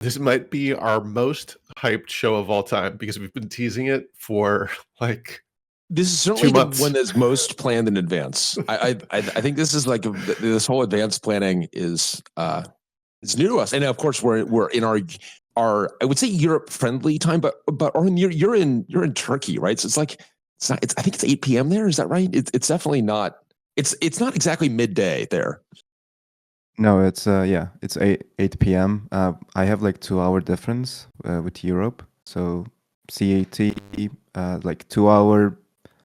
This might be our most hyped show of all time because we've been teasing it for like This is certainly the one that's most planned in advance. I think this is like this whole advanced planning is it's new to us, and of course we're in our I would say Europe friendly time, but Orhun, you're in Turkey, right? So I think it's 8 p.m. there. Is that right? It's definitely not. It's not exactly midday there. No, it's 8 p.m. I have like 2 hour difference with Europe, so CAT like 2 hour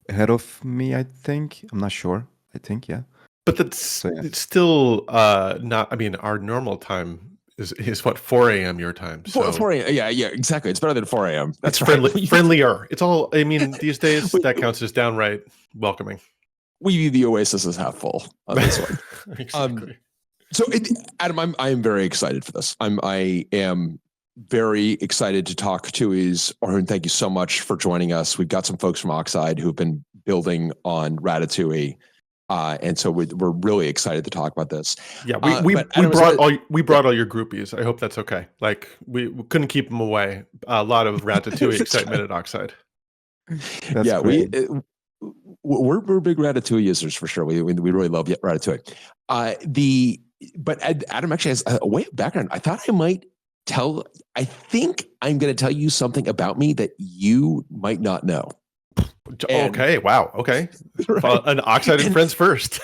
ahead of me. I think I'm not sure. I think but that's it's still not. I mean, our normal time is what 4 a.m. your time. So 4 a.m. Yeah, exactly. It's better than 4 a.m. That's right. Friendlier. It's all. I mean, these days that counts as downright welcoming. We view the Oasis as half full on this one. Exactly. So, Adam, I am very excited for this. I am very excited to talk TUIs. Orhun, thank you so much for joining us. We've got some folks from Oxide who've been building on Ratatui, and so we're really excited to talk about this. Yeah, we brought all your groupies. I hope that's okay. Like we couldn't keep them away. A lot of Ratatouille excitement at Oxide. Yeah, great. We're big Ratatouille users for sure. We really love Ratatouille. But Adam actually has a way of background. I thought I think I'm going to tell you something about me that you might not know. Okay. Wow. Okay. Right. An Oxide and friends first.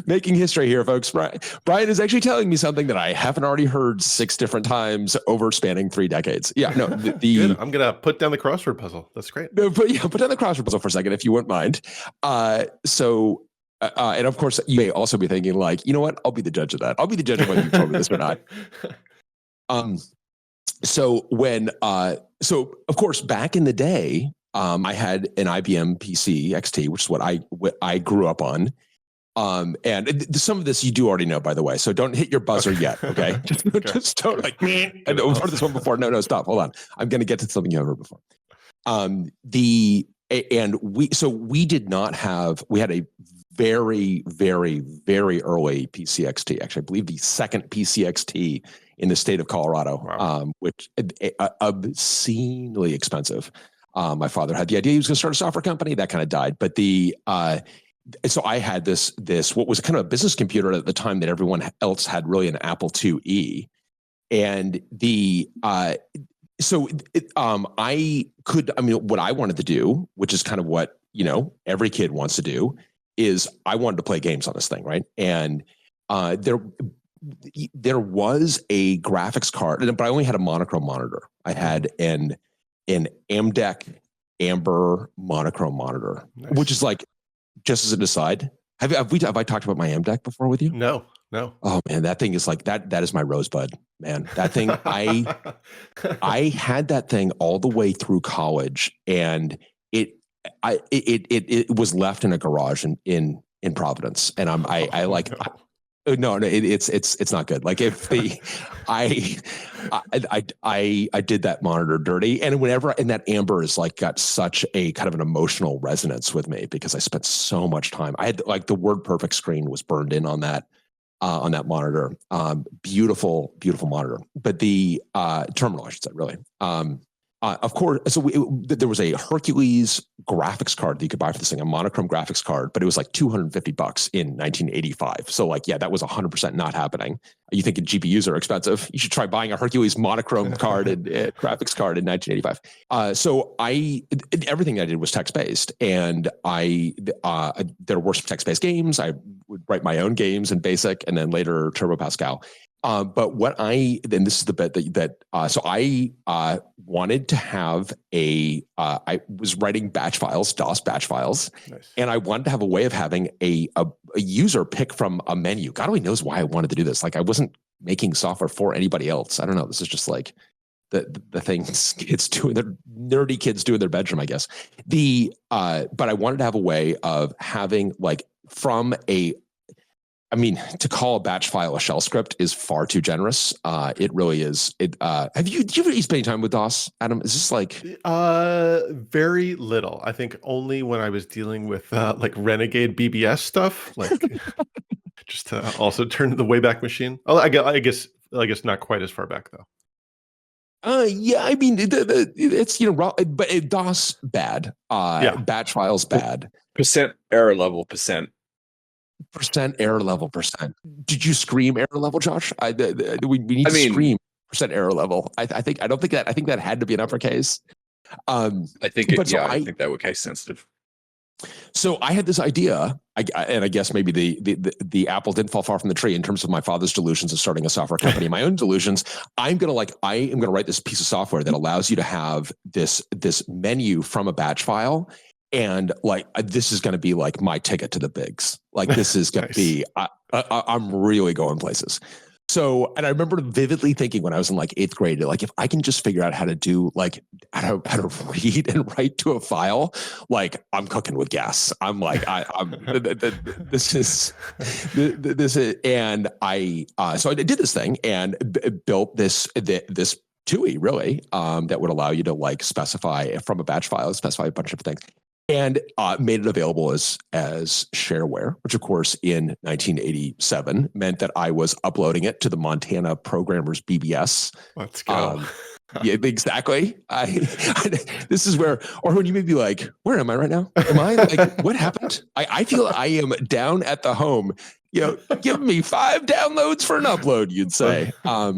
Making history here, folks. Bryan is actually telling me something that I haven't already heard 6 different times over spanning 3 decades. Yeah, no. Good. I'm gonna put down the crossword puzzle. That's great. Put down the crossword puzzle for a second, if you wouldn't mind. And of course, you may also be thinking, like, you know what? I'll be the judge of that. I'll be the judge of whether you told me this or not. So of course, back in the day, I had an IBM PC XT, which is what I grew up on. And some of this you do already know, by the way. So don't hit your buzzer yet, okay? Just don't like me. I've heard this one before. No, stop. Hold on. I'm going to get to something you haven't heard before. We did not have. We had a very, very, very early PCXT. Actually, I believe the second PCXT in the state of Colorado, wow. Which obscenely expensive. My father had the idea he was going to start a software company. That kind of died. But so I had this what was kind of a business computer at the time that everyone else had really an Apple IIe, and what I wanted to do, which is kind of what every kid wants to do, is I wanted to play games on this thing, right? And there was a graphics card, but I only had a monochrome monitor. I had an AMDEC Amber monochrome monitor, nice. Which is like, just as an aside, have I talked about my AMDEC before with you? No. Oh man, that thing is like that. That is my rosebud, man. That thing, I had that thing all the way through college, and it was left in a garage in Providence, and it's not good. Like if I did that monitor dirty, and and that Amber is like got such a kind of an emotional resonance with me because I spent so much time. I had like the WordPerfect screen was burned in on that monitor. Beautiful monitor, but the terminal, I should say, really. Of course, so there was a Hercules graphics card that you could buy for this thing, a monochrome graphics card, but it was like $250 in 1985. So like, yeah, that was 100% not happening. You thinking GPUs are expensive? You should try buying a Hercules monochrome card and graphics card in 1985. So everything I did was text-based, and there were some text-based games. I would write my own games in BASIC and then later Turbo Pascal. But then this is the bit so I wanted to have I was writing batch files, DOS batch files, nice. And I wanted to have a way of having a user pick from a menu. God only knows why I wanted to do this. Like I wasn't making software for anybody else. I don't know. This is just like the things nerdy kids do in their bedroom, I guess. But I wanted to have a way of having like to call a batch file a shell script is far too generous. It really is. Did you ever spend any time with DOS, Adam? Is this like very little? I think only when I was dealing with like renegade BBS stuff. Like Just to also turn the Wayback Machine. Oh, I guess not quite as far back though. Yeah, I mean, it's, but DOS bad. Batch files bad. Percent error level, percent error level, percent. Did you scream error level, Josh? We need to scream percent error level. I think that had to be an uppercase. I think that was case sensitive. So I had this idea, and I guess maybe the apple didn't fall far from the tree in terms of my father's delusions of starting a software company. My own delusions. I am gonna write this piece of software that allows you to have this menu from a batch file, and this is going to be like my ticket to the bigs. Like this is going to be. I'm really going places. So, and I remember vividly thinking when I was in like 8th grade, like if I can just figure out how to do how to read and write to a file, like I'm cooking with gas. I'm like, this is, and so I did this thing and built this TUI really, that would allow you to like specify from a batch file, specify a bunch of things. And made it available as shareware, which of course in 1987 meant that I was uploading it to the Montana Programmers BBS. Let's go. Yeah, exactly. This is where, Orhun, you may be like, where am I right now? Am I like, what happened? I feel I am down at the home. Give me 5 downloads for an upload, you'd say. I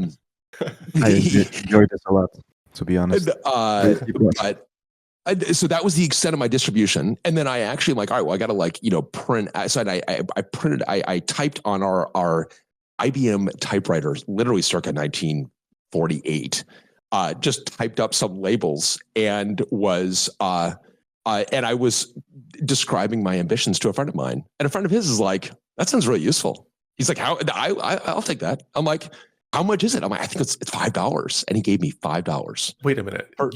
enjoyed this a lot, to be honest. So that was the extent of my distribution. And then I actually all right, well, I got to print. So I typed on our IBM typewriters, literally circa 1948, just typed up some labels and I was describing my ambitions to a friend of mine. And a friend of his is like, that sounds really useful. He's like, I'll take that. I'm like, how much is it? I'm like, I think it's $5. And he gave me $5. Wait a minute. I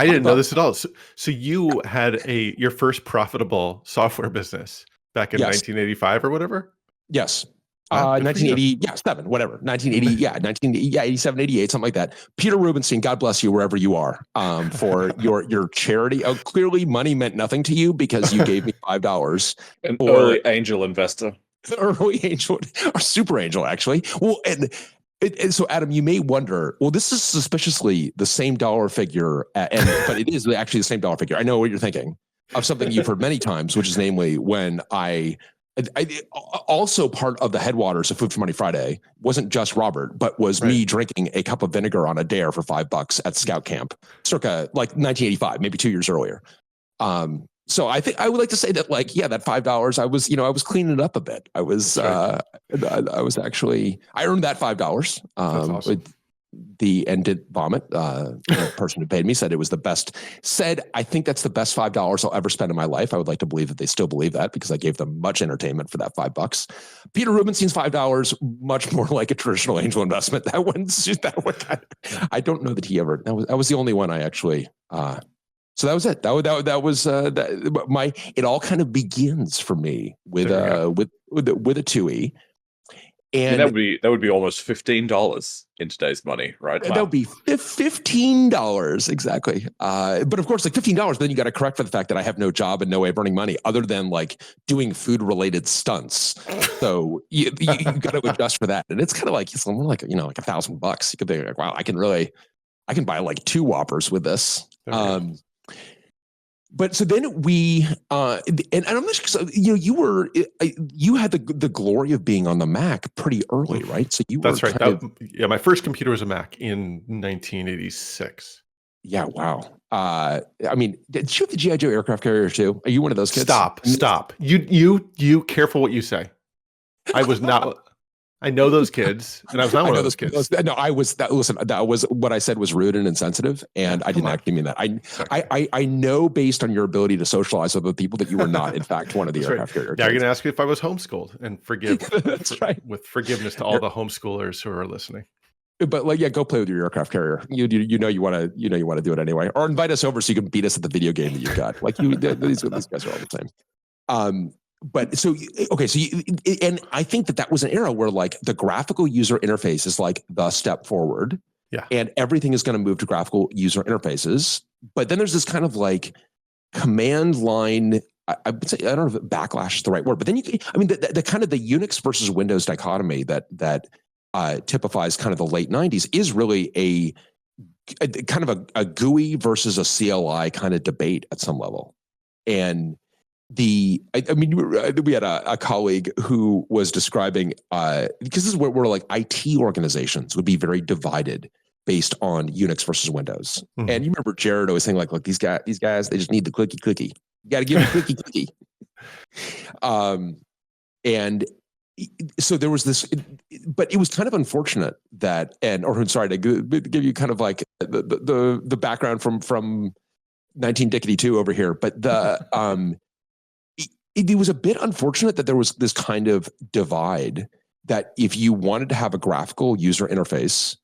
didn't know this at all. So you had your first profitable software business back in 1985 or whatever? Yes. 1987, whatever. 1980, 87, 88, something like that. Peter Rubenstein, God bless you wherever you are, for your charity. Oh, clearly money meant nothing to you because you gave me $5. An early angel investor. Early angel or super angel, actually. Well, and so Adam, you may wonder, well, this is suspiciously the same dollar figure, but it is actually the same dollar figure. I know what you're thinking of, something you've heard many times, which is namely when I also part of the headwaters of Food for Money Friday wasn't just Robert, but was me drinking a cup of vinegar on a dare for $5 at Scout Camp, circa 1985, maybe 2 years earlier. So I think I would like to say that that $5, I was cleaning it up a bit. I was actually, I earned that $5. Awesome. And did vomit. The person who paid me said it was the best, I think that's the best $5 I'll ever spend in my life. I would like to believe that they still believe that because I gave them much entertainment for that $5. Peter Rubenstein's $5, much more like a traditional angel investment. That one, I don't know that he ever, that was the only one I actually, so that was it. It all kind of begins for me with a TUI. And that would be almost $15 in today's money, right? That would be $15 exactly. But of course, $15, then you got to correct for the fact that I have no job and no way of earning money other than doing food related stunts. So you got to adjust for that, and it's kind of it's more like $1,000. You could be like, wow, I can buy 2 Whoppers with this. But so then we, and I'm not sure, you had the glory of being on the Mac pretty early, right? So you That's right. My first computer was a Mac in 1986. Yeah, wow. I mean, did you have the G.I. Joe aircraft carrier too? Are you one of those kids? Stop. You careful what you say. I was not. I know those kids, and I was not one of those kids. No, I was. Listen, that was what I said was rude and insensitive, and I didn't actually mean that. I know based on your ability to socialize with other people that you were not, in fact, one of the aircraft carrier. Now you're going to ask me if I was homeschooled, and forgive. That's right. With forgiveness to all the homeschoolers who are listening. But go play with your aircraft carrier. You want to do it anyway, or invite us over so you can beat us at the video game that you've got. These guys are all the same. But so, okay, and I think that was an era where the graphical user interface is the step forward. Yeah. And everything is going to move to graphical user interfaces. But then there's this kind of command line I would say, I don't know if backlash is the right word, but then the kind of the Unix versus Windows dichotomy that typifies kind of the late 90s is really a kind of a GUI versus a CLI kind of debate at some level. And we had a colleague who was describing, because this is where like IT organizations would be very divided based on Unix versus Windows. Mm-hmm. And you remember Jared always saying like, look, these guys, they just need the clicky. You got to give them clicky. And so there was this, but it was kind of unfortunate that, and Orhun, sorry to give you kind of like the background from 1992 over here, but it was a bit unfortunate that there was this kind of divide that if you wanted to have a graphical user interface,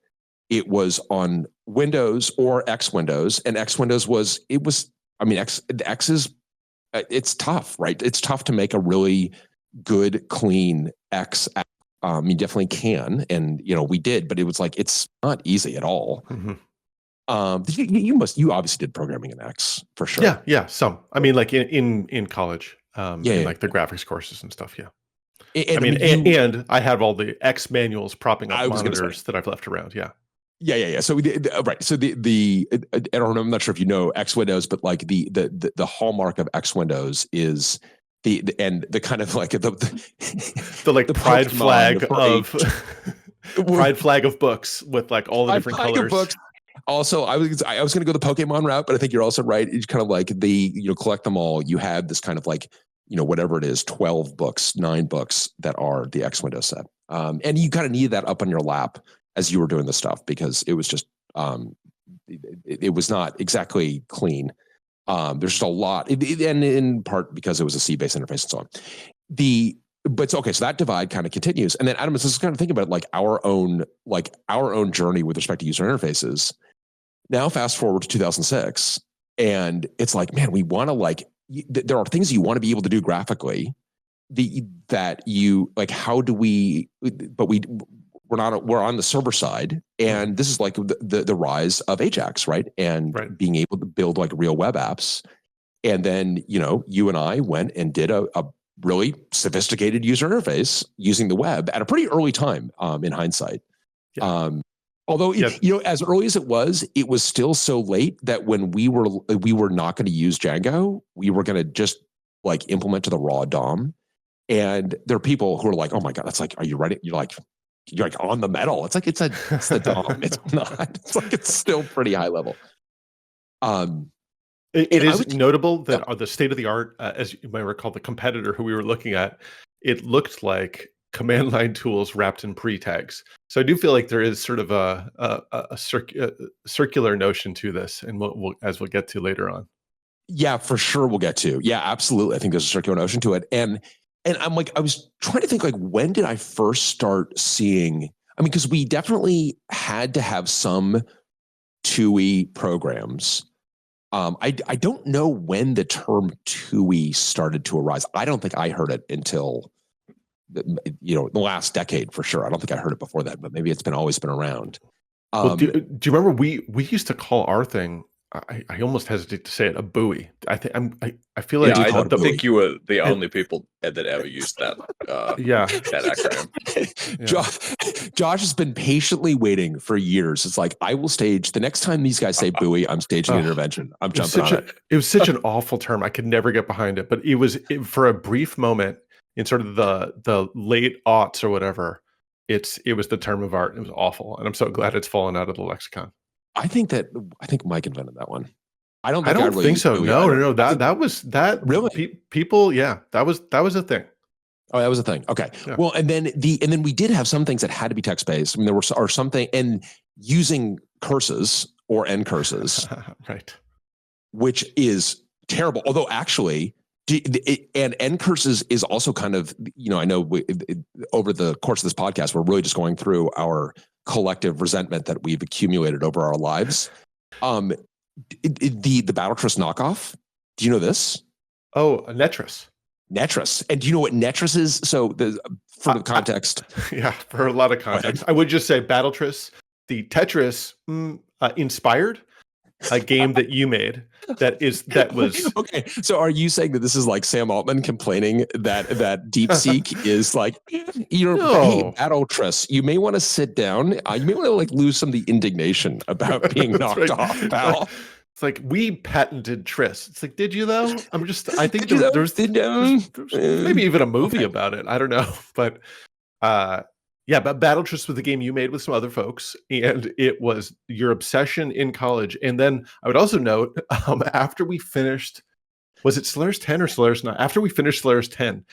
it was on Windows or X Windows, and X Windows X is, it's tough, right? It's tough to make a really good, clean X app. You definitely can, and we did, but it was like it's not easy at all. Mm-hmm. You obviously did programming in X for sure. Yeah. Some. I mean, like in college, like the graphics courses and stuff. Yeah. And I have all the X manuals propping up monitors that I've left around. Yeah. Yeah. So right. So I don't know. I'm not sure if you know X Windows, but like the hallmark of X Windows is the kind of like the pride flag of pride flag of books with like all the different colors. Books. Also, I was going to go the Pokemon route, but I think you're also right. It's kind of like collect them all. You have this kind of like whatever it is, 12 books, 9 books that are the X Windows set, and you kind of need that up on your lap as you were doing the stuff because it was just it was not exactly clean. There's just a lot, and in part because it was a C-based interface and so on. But okay, so that divide kind of continues, and then Adam is just kind of thinking about like our own journey with respect to user interfaces. Now, fast forward to 2006, and it's like, man, we want to there are things you want to be able to do graphically. That you like. How do we? But we're on the server side, and this is like the rise of Ajax, right? And being able to build like real web apps. And then, you and I went and did a really sophisticated user interface using the web at a pretty early time in hindsight. Yeah. Although, as early as it was still so late that when we were not going to use Django, we were going to just like implement to the raw DOM. And there are people who are like, oh my God, that's like, are you ready? You're like on the metal. It's like, it's the DOM. It's not, it's like, it's still pretty high level. It is notable that the state of the art, as you might recall, the competitor who we were looking at, it looked like command line tools wrapped in pre-tags. So I do feel like there is sort of a circular notion to this, and as we'll get to later on. Yeah, for sure we'll get to. Yeah, absolutely. I think there's a circular notion to it. And I'm like, I was trying to think like, when did I first start seeing, because we definitely had to have some TUI programs. I don't know when the term TUI started to arise. I don't think I heard it until the last decade for sure. I don't think I heard it before that, but maybe it's always been around. Well, do you remember we used to call our thing? I almost hesitate to say it, a buoy. I feel like I think you were the only people that ever used that. That acronym. Josh has been patiently waiting for years. It's like, I will stage the next time these guys say buoy, I'm staging an intervention. I'm jumping on it. It was such an awful term. I could never get behind it. But it was for a brief moment in sort of the late aughts or whatever. It was the term of art. It was awful, and I'm so glad it's fallen out of the lexicon. I think Mike invented that one. I don't think so. No. That was really people. Yeah, that was a thing. Oh, that was a thing. Okay. Yeah. Well, and then we did have some things that had to be text based. There are something, and using curses or end curses, right? Which is terrible. Although actually, and end curses is also kind of I know over the course of this podcast, we're really just going through our collective resentment that we've accumulated over our lives. The Battletress knockoff. Do you know this? Oh, a Netris. And do you know what Netris is? So for the context. For a lot of context. I would just say Battletress, the Tetris inspired, a game that you made that was okay. So are you saying that this is like Sam Altman complaining that DeepSeek is like, hey, Battletress, you may want to sit down. You may want to like lose some of the indignation about being knocked off, pal. It's like we patented Triss. It's like, did you though? I think there's maybe even a movie about it. I don't know, but yeah, but Battletress was the game you made with some other folks, and it was your obsession in college. And then I would also note, after we finished, was it Solaris 10 or Solaris 9? After we finished Solaris 10,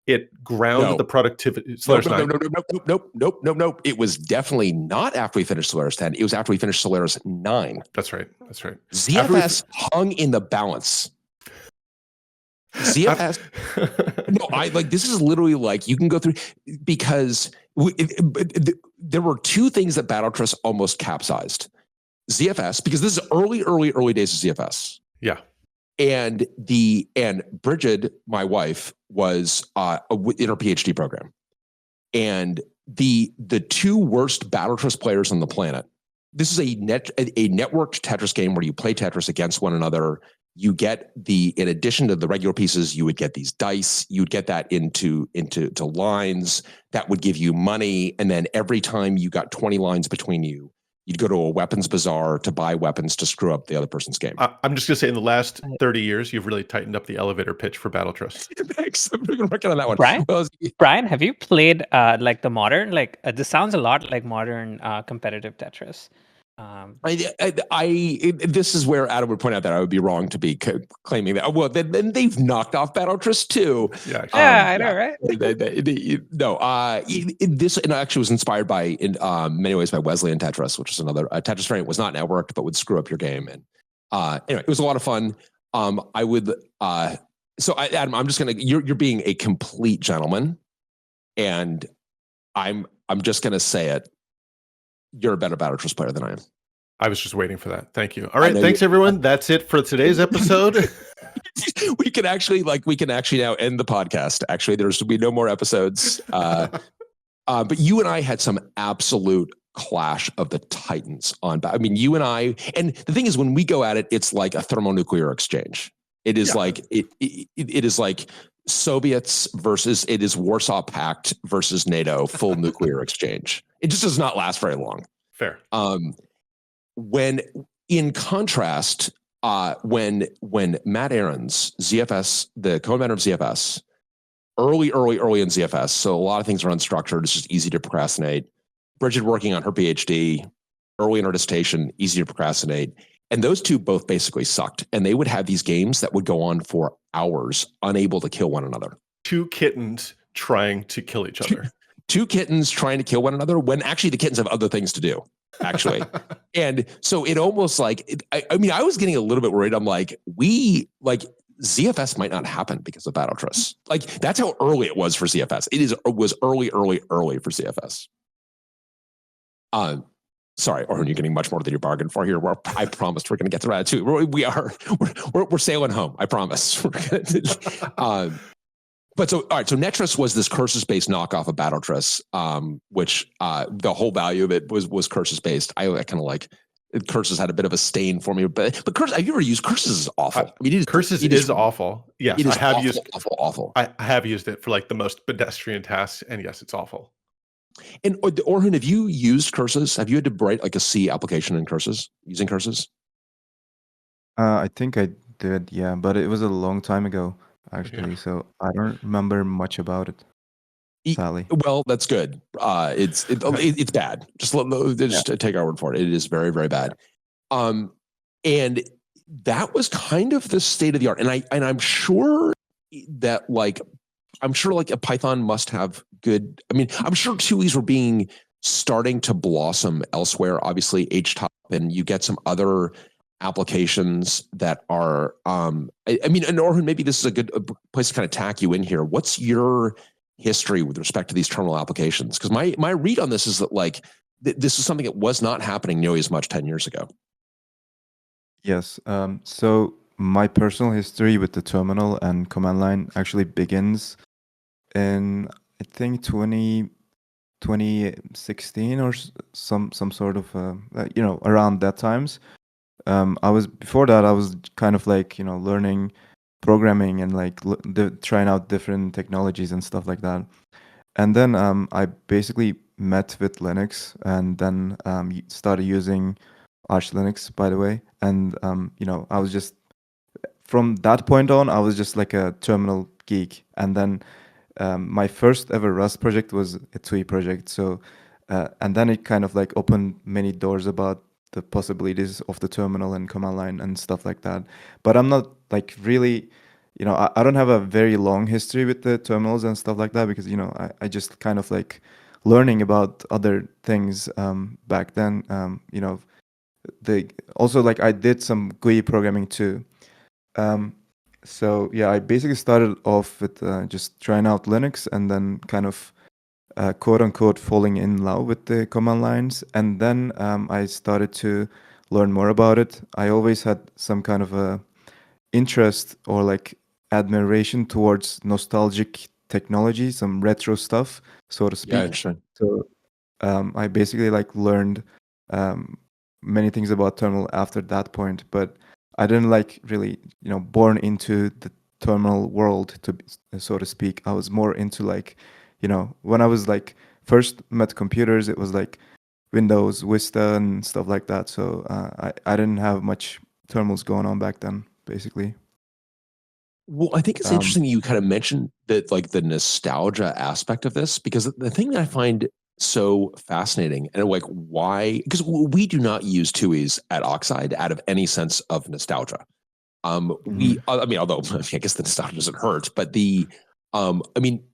it ground the productivity. Solaris 9. Nope. It was definitely not after we finished Solaris 10. It was after we finished Solaris 9. That's right. ZFS hung in the balance. ZFS. No, this is literally like you can go through because there were two things that Battletress almost capsized. ZFS, because this is early days of ZFS. Yeah. And Bridget, my wife, was in her PhD program. And the two worst Battletress players on the planet. This is a networked Tetris game where you play Tetris against one another. You get in addition to the regular pieces, you would get these dice. You would get that into lines that would give you money. And then every time you got 20 lines between you, you'd go to a weapons bazaar to buy weapons to screw up the other person's game. I'm just going to say in the last 30 years, you've really tightened up the elevator pitch for Battletress. Thanks. I'm working on that one. Bryan, have you played like the modern, this sounds a lot like modern competitive Tetris. This is where Adam would point out that I would be wrong to be claiming that. Well, then they've knocked off Battletress too. Yeah, I know, right? This actually was inspired by, in many ways, by Wesleyan Tetris, which is another Tetris variant. Was not networked, but would screw up your game. And anyway, it was a lot of fun. Adam, I'm just gonna. You're being a complete gentleman, and I'm just gonna say it. You're a better Battletress player than I am. I was just waiting for that. Thank you. All right, thanks everyone. That's it for today's episode. we can actually now end the podcast. Actually, there's will be no more episodes. But you and I had some absolute clash of the titans on. I mean, you and I, and the thing is, when we go at it, it's like a thermonuclear exchange. It is like it is like Soviets versus it is Warsaw Pact versus NATO, full nuclear exchange. It just does not last very long. Fair. When in contrast, when Matt Aarons, ZFS, the co-inventor of ZFS, early in ZFS, so a lot of things are unstructured. It's just easy to procrastinate. Bridget working on her PhD, early in her dissertation, easy to procrastinate. And those two both basically sucked. And they would have these games that would go on for hours, unable to kill one another. Two kittens trying to kill each other. Two kittens trying to kill one another when actually the kittens have other things to do, actually. And so it almost like, I was getting a little bit worried. I'm like, ZFS might not happen because of Battletress. Like, that's how early it was for ZFS. It was early for ZFS. Sorry, Orhun, you're getting much more than you bargained for here. I promised we're going to get to Ratatouille. We're sailing home. I promise. But so, all right. So Netris was this curses-based knockoff of Battletress, which the whole value of it was curses-based. I kind of like curses had a bit of a stain for me, but curse. Have you ever used curses? Is awful. I mean, curses is awful. Yes, I have used awful. I have used it for like the most pedestrian tasks, and yes, it's awful. And Orhun, have you used curses? Have you had to write like a C application in curses using curses? I think I did, yeah, but it was a long time ago, actually, so I don't remember much about it. Sally. Well, that's good. It's bad. Just take our word for it. It is very, very bad. And that was kind of the state of the art. And I'm sure that a Python must have good. I mean, I'm sure TUIs were starting to blossom elsewhere. Obviously, HTOP, and you get some other applications that are. And Orhun, maybe this is a good place to kind of tack you in here. What's your history with respect to these terminal applications? Because my read on this is that this is something that was not happening nearly as much 10 years ago. Yes. So my personal history with the terminal and command line actually begins in, I think, 2016 or some sort of around that times. I was before that I was kind of like learning programming and like trying out different technologies and stuff like that. And then I basically met with Linux, and then started using Arch Linux, by the way. And I was just from that point on, I was just like a terminal geek. And then my first ever Rust project was a TUI project. So, and then it kind of like opened many doors about the possibilities of the terminal and command line and stuff like that. But I'm not like really, I don't have a very long history with the terminals and stuff like that because, I just kind of like learning about other things back then. Also like I did some GUI programming too. So yeah, I basically started off with just trying out Linux and then kind of quote unquote falling in love with the command lines. And then I started to learn more about it. I always had some kind of a interest or like admiration towards nostalgic technology, some retro stuff, so to speak. Yeah, interesting. So I basically like learned many things about terminal after that point, but I didn't like really, born into the terminal world so to speak. I was more into like, when I was like first met computers, it was like Windows, Vista, and stuff like that. So I didn't have much terminals going on back then, basically. Well, I think it's interesting you kind of mentioned that, like the nostalgia aspect of this, because the thing that I find so fascinating and like why, because we do not use TUIs at Oxide out of any sense of nostalgia. I mean, although I guess the nostalgia doesn't hurt, but I mean,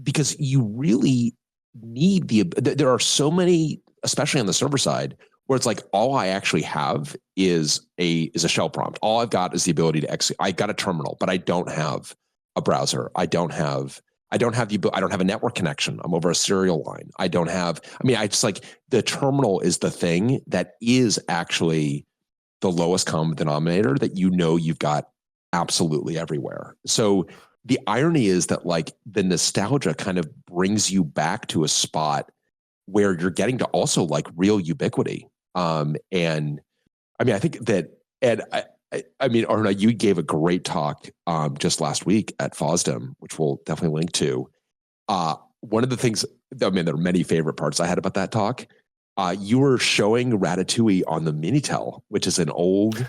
because you really need there are so many, especially on the server side, where it's like all I actually have is a shell prompt. All I've got is the ability to execute. I got a terminal, but I don't have a browser. I don't have a network connection. I'm over a serial line. I just like the terminal is the thing that is actually the lowest common denominator that you've got absolutely everywhere. So the irony is that like the nostalgia kind of brings you back to a spot where you're getting to also like real ubiquity. And I mean, I think that, Ed, I mean, Arna, you gave a great talk just last week at FOSDEM, which we'll definitely link to. One of the things, I mean, there are many favorite parts I had about that talk. You were showing Ratatouille on the Minitel, which is an old.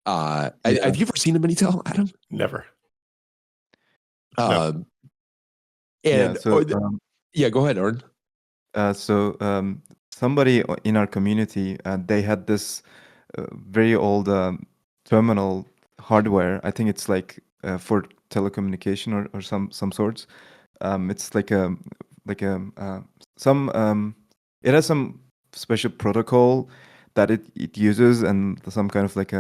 Have you ever seen a Minitel, Adam? Never. No. Yeah, go ahead, Arn. So somebody in our community, they had this very old terminal hardware. I think it's like for telecommunication or some sorts. It's like it has some special protocol that it uses and some kind of like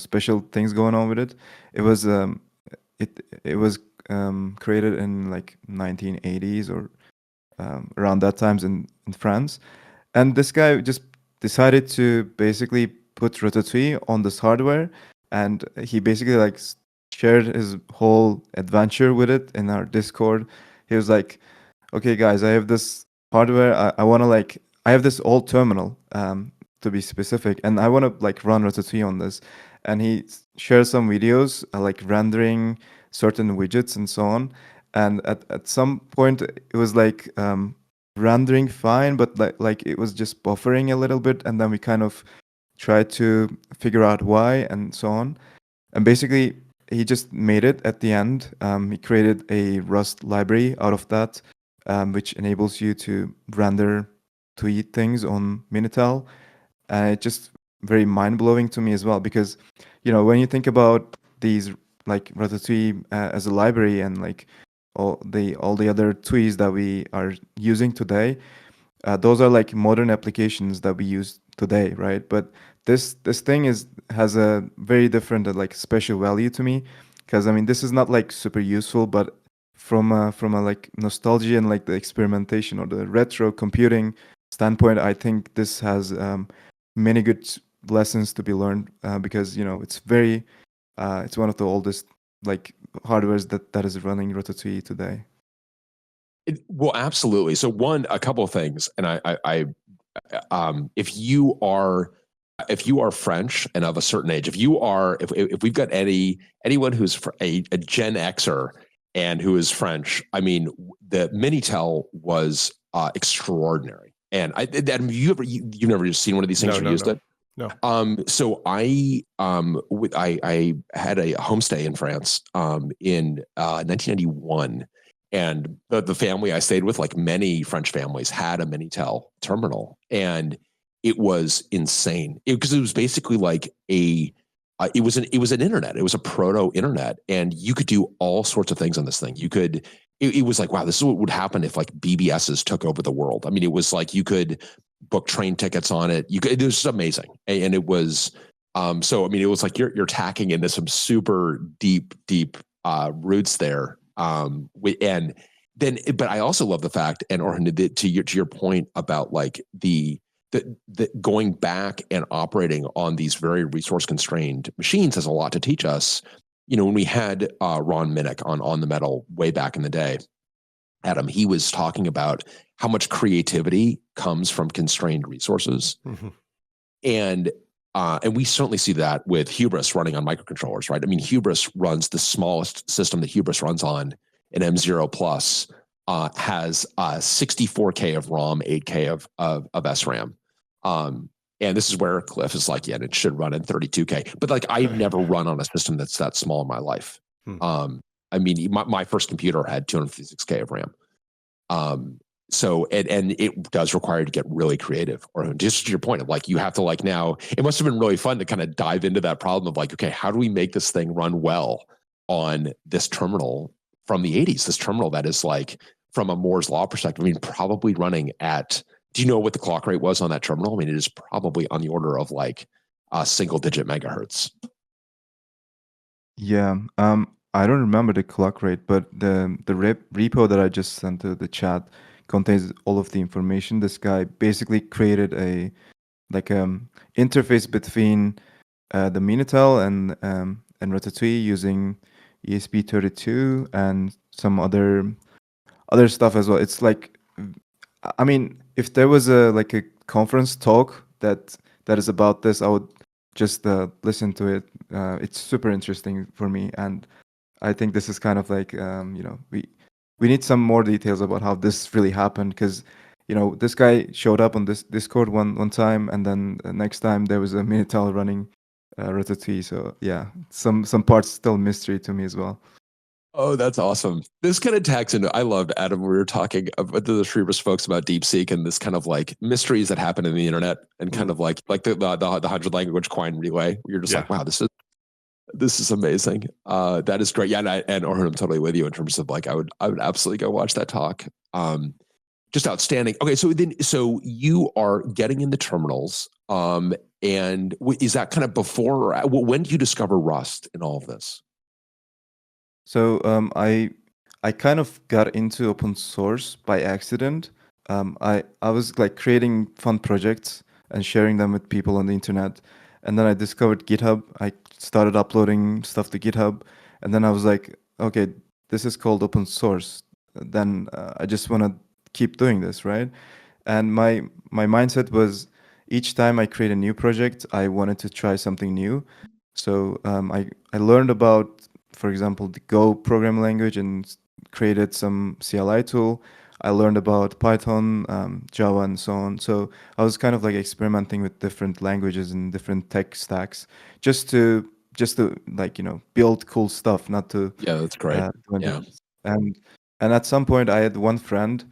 special things going on with it. It was created in like 1980s or around that times in France, and this guy just decided to basically put Ratatouille on this hardware, and he basically like shared his whole adventure with it in our Discord. He was like, "Okay, guys, I have this hardware. I want to I have this old terminal, to be specific, and I want to like run Ratatouille on this." And he shared some videos like rendering certain widgets and so on. And at some point it was like rendering fine, but like it was just buffering a little bit, and then we kind of tried to figure out why and so on. And basically he just made it at the end. He created a Rust library out of that, which enables you to render tweet things on Minitel. And it's just very mind-blowing to me as well, because when you think about these like Ratatouille as a library and like all the other TUIs that we are using today, those are like modern applications that we use today, right? But this thing has a very different like special value to me, because I mean this is not like super useful, but from a like nostalgia and like the experimentation or the retro computing standpoint, I think this has many good lessons to be learned, because it's very it's one of the oldest like hardwares that is running Ratatouille today. Well, absolutely. So a couple of things, and I if you are if you are French and of a certain age, if we've got anyone who's a Gen Xer and who is French, I mean, the Minitel was extraordinary. And you've never seen one of these things or used it? No. So I had a homestay in France in 1991, and the family I stayed with, like many French families, had a Minitel terminal, and it was insane because it was basically like it was an internet. It was a proto internet, and you could do all sorts of things on this thing. You could. It was like, wow, this is what would happen if like BBSs took over the world. I mean, it was like you could book train tickets on it. It was just amazing, and it was. So I mean, it was like you're tacking into some super deep roots there. And then, but I also love the fact, and Orhun, to your point about like the going back and operating on these very resource constrained machines has a lot to teach us. You know, when we had Ron Minnick on the Metal way back in the day, Adam, he was talking about how much creativity comes from constrained resources. Mm-hmm. And we certainly see that with Hubris running on microcontrollers, right? I mean, Hubris runs the smallest system that Hubris runs on, an M0 Plus, has 64K of ROM, 8K of SRAM. And this is where Cliff is like, yeah, it should run in 32K. But like, I've never run on a system that's that small in my life. I mean, my first computer had 256K of RAM. So, and it does require you to get really creative. Or just to your point of like, you have to like now, it must have been really fun to kind of dive into that problem of like, okay, how do we make this thing run well on this terminal from the 80s? This terminal that is like, from a Moore's Law perspective, I mean, probably running at, do you know what the clock rate was on that terminal? I mean, it is probably on the order of like a single digit megahertz. Yeah. I don't remember the clock rate, but the repo that I just sent to the chat contains all of the information. This guy basically created a interface between the Minitel and Ratatui using ESP32 and some other stuff as well. It's like, I mean, if there was a conference talk that is about this, I would just listen to it. It's super interesting for me, and I think this is kind of like we need some more details about how this really happened, because this guy showed up on this Discord one time, and then next time there was a Minitel running Ratatouille. So yeah, some parts still mystery to me as well. Oh, that's awesome. This kind of tags into, I loved, Adam, we were talking about the Shreevers folks about DeepSeek and this kind of like mysteries that happen in the internet, and kind of like the 100 language coin relay. You're just like, wow, this is amazing. That is great. Yeah, and Orhun, I'm totally with you in terms of like, I would absolutely go watch that talk. Just outstanding. Okay, so you are getting into terminals, and is that kind of before or when do you discover Rust in all of this? So I kind of got into open source by accident. I was like creating fun projects and sharing them with people on the internet, and then I discovered GitHub. I started uploading stuff to GitHub, and then I was like, okay, this is called open source. Then I just want to keep doing this, right? And my mindset was, each time I create a new project, I wanted to try something new. So I learned about, for example, the Go programming language and created some CLI tool. I learned about Python, Java, and so on. So I was kind of like experimenting with different languages and different tech stacks, just to like build cool stuff, not to that's great. Yeah. And at some point, I had one friend.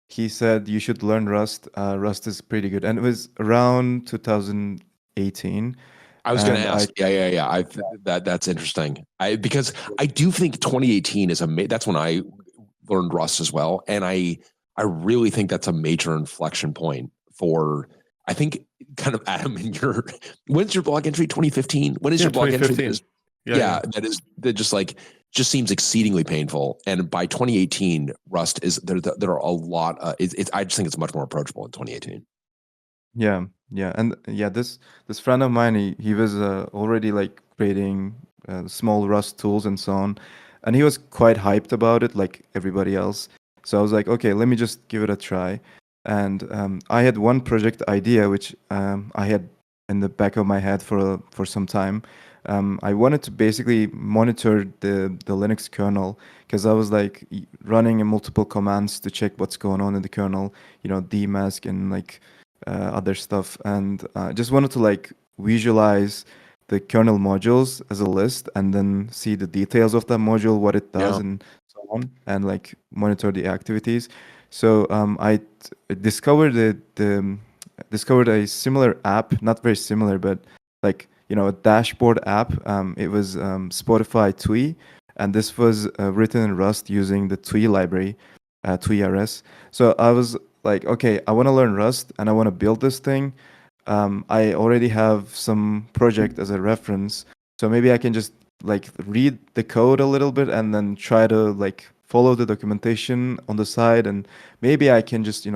He said, you should learn Rust. Rust is pretty good, and it was around 2018. I was going to ask. Yeah. That's interesting. Because I do think 2018 is that's when I learned Rust as well, and I really think that's a major inflection point for, I think, kind of Adam, in your, when's your blog entry? 2015. When is your blog entry? That just seems exceedingly painful. And by 2018, Rust is there are a lot. I just think it's much more approachable in 2018. Yeah. And this friend of mine, he was already like creating small Rust tools and so on, and he was quite hyped about it, like everybody else. So I was like, okay, let me just give it a try. And I had one project idea which I had in the back of my head for some time. I wanted to basically monitor the Linux kernel because I was like running multiple commands to check what's going on in the kernel, dmask and like other stuff, and just wanted to like visualize the kernel modules as a list and then see the details of that module, what it does, and so on, and like monitor the activities. So I discovered discovered a similar app, not very similar, but like a dashboard app. It was Spotify TUI, and this was written in Rust using the TUI library, TUIs. So I was like, okay, I want to learn Rust and I want to build this thing. I already have some project as a reference, so maybe I can just like read the code a little bit and then try to like follow the documentation on the side, and maybe I can just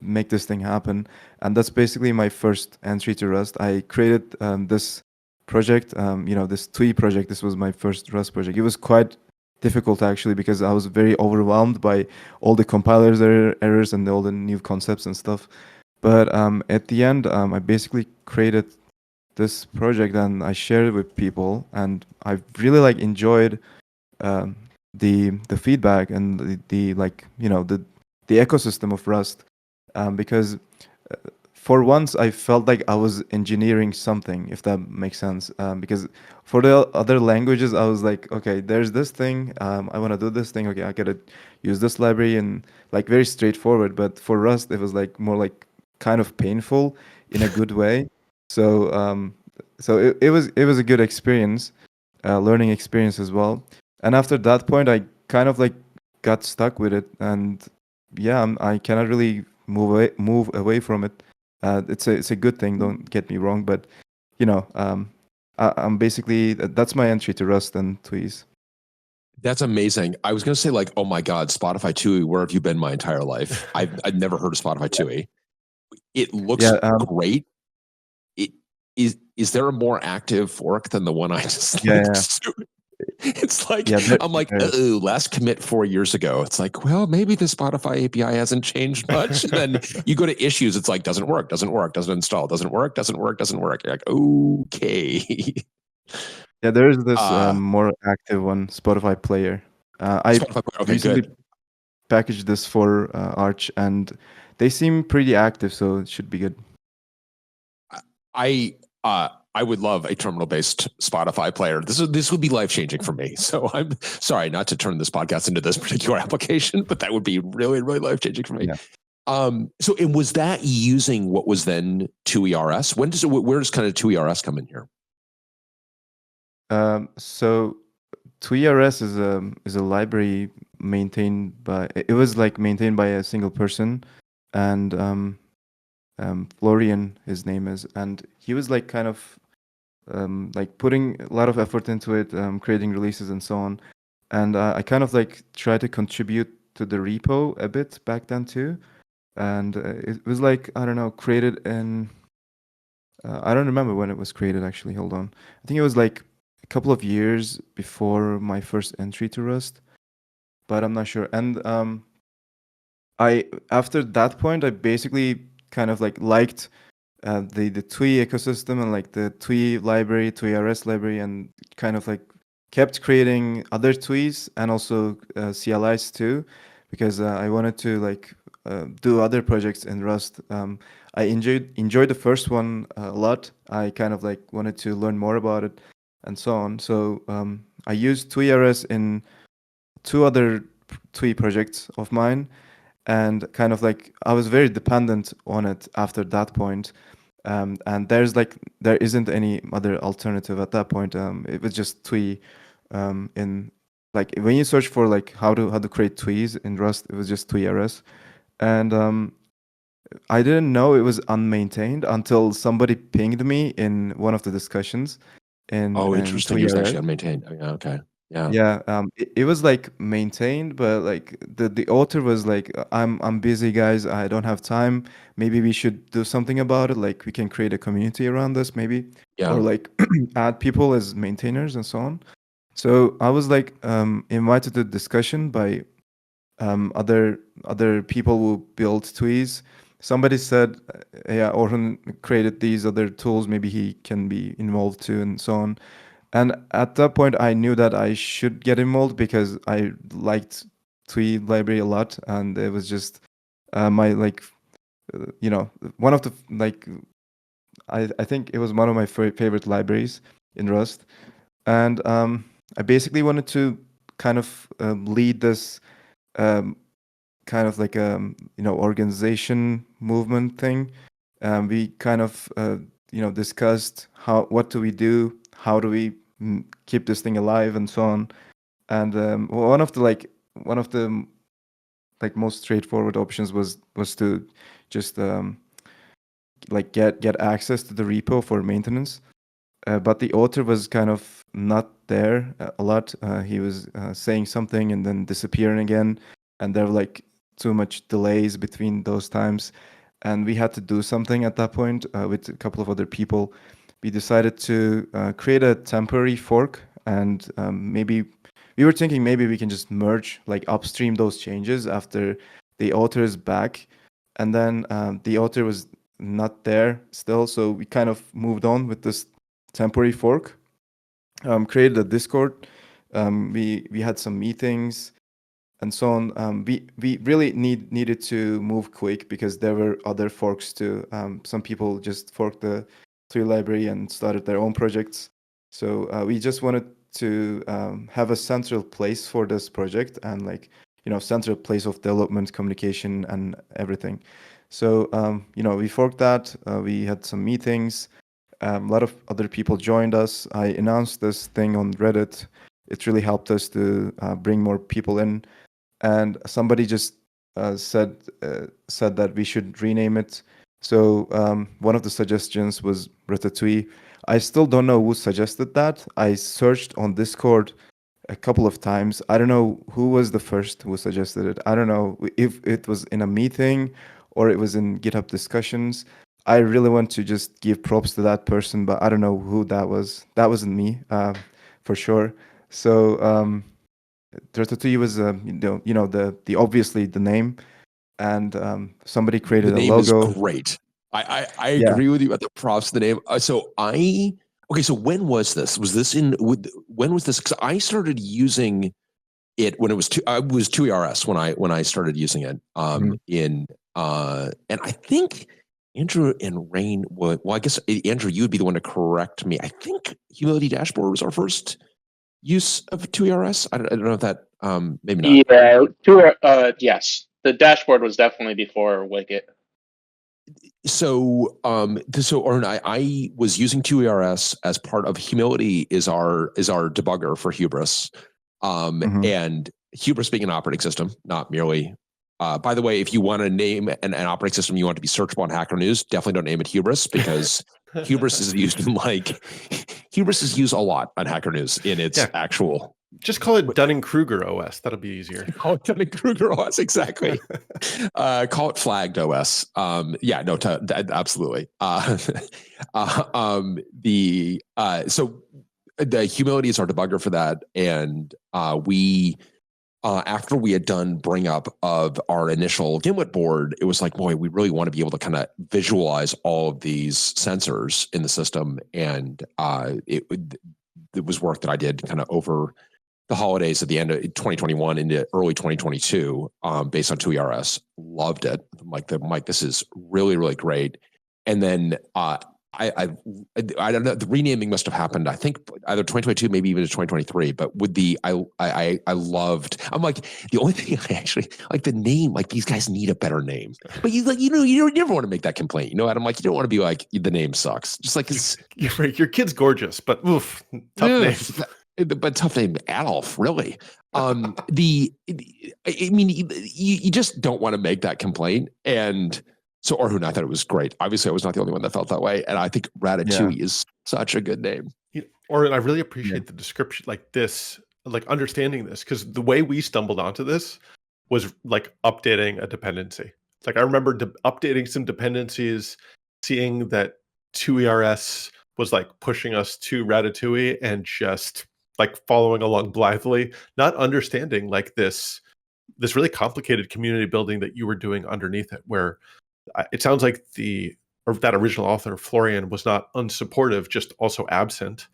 make this thing happen. And that's basically my first entry to Rust. I created this project, this TUI project. This was my first Rust project. It was quite difficult actually because I was very overwhelmed by all the compilers errors and all the new concepts and stuff. But at the end, I basically created this project and I shared it with people, and I really like enjoyed the feedback and the ecosystem of Rust, because for once I felt like I was engineering something, if that makes sense. Because for the other languages, I was like, okay, there's this thing, I want to do this thing. Okay, I gotta use this library, and like very straightforward. But for Rust, it was like more like kind of painful in a good way. So it was a good experience, learning experience as well. And after that point, I kind of like got stuck with it, and yeah, I cannot really move away from it. It's a good thing. Don't get me wrong, but I'm basically, that's my entry to Rust and TUIs. That's amazing. I was going to say like, oh my God, Spotify TUI, where have you been my entire life? I've never heard of Spotify TUI. It looks great. Is there a more active fork than the one I just It's like, I'm like, oh, last commit 4 years ago. It's like, well, maybe the Spotify API hasn't changed much. And then you go to issues, it's like, doesn't work, doesn't install, doesn't work. You're like, okay. Yeah, there's this more active one, Spotify Player. I recently packaged this for Arch, and they seem pretty active, so it should be good. I would love a terminal-based Spotify player. This would be life-changing for me. So I'm sorry not to turn this podcast into this particular application, but that would be really, really life-changing for me. Yeah. So and was that using what was then TUIs? Where does kind of TUIs come in here? So TUIs is a library maintained by a single person, and Florian, his name is, and he was like kind of like putting a lot of effort into it, creating releases and so on. And I kind of like tried to contribute to the repo a bit back then too. And it was like, I don't know, created in, I don't remember when it was created actually. Hold on. I think it was like a couple of years before my first entry to Rust, but I'm not sure. And after that point, I basically kind of like liked the TUI ecosystem and like the TUI library, TUIs library, and kind of like kept creating other TUIs and also CLIs too, because I wanted to like do other projects in Rust. I enjoyed the first one a lot. I kind of like wanted to learn more about it and so on. So I used TUIs in 2 other TUI projects of mine, and kind of like I was very dependent on it after that point. And there isn't any other alternative at that point. It was just TUI. In like when you search for like how to create TUIs in Rust, it was just TUIs. And I didn't know it was unmaintained until somebody pinged me in one of the discussions. Interesting. It was actually unmaintained. Yeah, okay. Yeah. It was like maintained, but like the author was like, I'm busy, guys. I don't have time. Maybe we should do something about it. Like we can create a community around this, maybe, or like add people as maintainers and so on. So I was like invited to discussion by other people who build TUIs. somebody said, yeah, Orhun created these other tools, maybe he can be involved too, and so on. And at that point, I knew that I should get involved because I liked TUI library a lot, and it was just my one of the I think it was one of my favorite libraries in Rust, and I basically wanted to kind of lead this kind of like organization movement thing. We kind of discussed what do we do, how do we keep this thing alive, and so on. And one of the most straightforward options was to just get access to the repo for maintenance. But the author was kind of not there a lot. He was saying something and then disappearing again, and there were like too much delays between those times, and we had to do something at that point with a couple of other people. We decided to create a temporary fork, and maybe we were thinking maybe we can just merge, like upstream those changes after the author is back, and then the author was not there still, so we kind of moved on with this temporary fork, created a Discord. We had some meetings and so on. We really needed to move quick because there were other forks too. Some people just forked the TUI library and started their own projects. So we just wanted to have a central place for this project and central place of development, communication, and everything. So we forked that. We had some meetings. A lot of other people joined us. I announced this thing on Reddit. It really helped us to bring more people in. And somebody just said that we should rename it. So one of the suggestions was Ratatui. I still don't know who suggested that. I searched on Discord a couple of times. I don't know who was the first who suggested it. I don't know if it was in a meeting or it was in GitHub discussions. I really want to just give props to that person, but I don't know who that was. That wasn't me, for sure. So Ratatouille was, the obviously the name, and somebody created the name a logo. is great. I agree with you about the props. The name. So when was this? Was this when was this? Because I started using it when it was I was TUIs when I started using it. And I think Andrew and Rain would. Well, I guess Andrew, you would be the one to correct me. I think Humility Dashboard was our first use of TUIs. I don't know if that maybe not. Yeah, yes. The dashboard was definitely before Wicket. So Orhun, I was using TUIs as part of Humility is our debugger for Hubris, and Hubris being an operating system, not merely. By the way, if you want to name an operating system you want to be searchable on Hacker News, definitely don't name it Hubris because Hubris is used Hubris is used a lot on Hacker News in its actual. Just call it Dunning-Kruger OS. That'll be easier. Call it Dunning-Kruger OS, exactly. Call it Flagged OS. Absolutely. So the Humility is our debugger for that, and we. After we had done bring up of our initial Gimlet board, it was like, boy, we really want to be able to kind of visualize all of these sensors in the system. And it was work that I did kind of over the holidays at the end of 2021 into early 2022 based on TUIs. Loved it. I'm like, this is really, really great. And then I don't know. The renaming must have happened. I think either 2022, maybe even 2023. But with I loved. I'm like the only thing I actually like the name. Like these guys need a better name. But you never want to make that complaint. You know, Adam. Like you don't want to be like the name sucks. Just like it's right. Your kid's gorgeous, but oof, tough name. But tough name, Adolf. Really. I mean, you just don't want to make that complaint and. So Orhun, I thought it was great. Obviously, I was not the only one that felt that way. And I think Ratatouille is such a good name. Orhun, I really appreciate the description, like this, like understanding this, because the way we stumbled onto this was like updating a dependency. It's like I remember updating some dependencies, seeing that TUIs was like pushing us to Ratatouille and just like following along blithely, not understanding like this really complicated community building that you were doing underneath it, where it sounds like that original author Florian was not unsupportive, just also absent.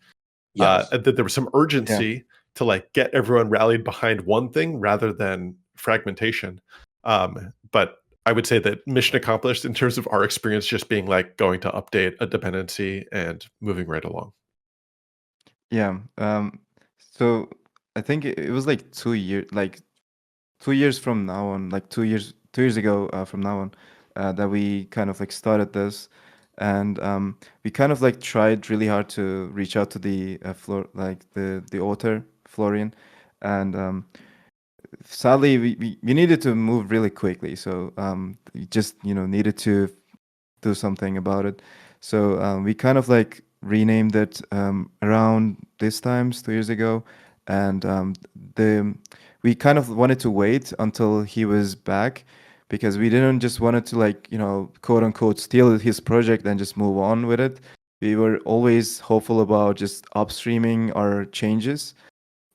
Yes. And that there was some urgency to like get everyone rallied behind one thing rather than fragmentation. But I would say that mission accomplished in terms of our experience, just being like going to update a dependency and moving right along. Yeah. So I think it was like 2 years, like 2 years from now on, like 2 years ago from now on, that we kind of like started this, and we kind of like tried really hard to reach out to the the author Florian, and sadly we needed to move really quickly, so we just needed to do something about it. So we kind of like renamed it around this times 2 years ago, and we kind of wanted to wait until he was back, because we didn't just wanted to like quote unquote steal his project and just move on with it. We were always hopeful about just upstreaming our changes.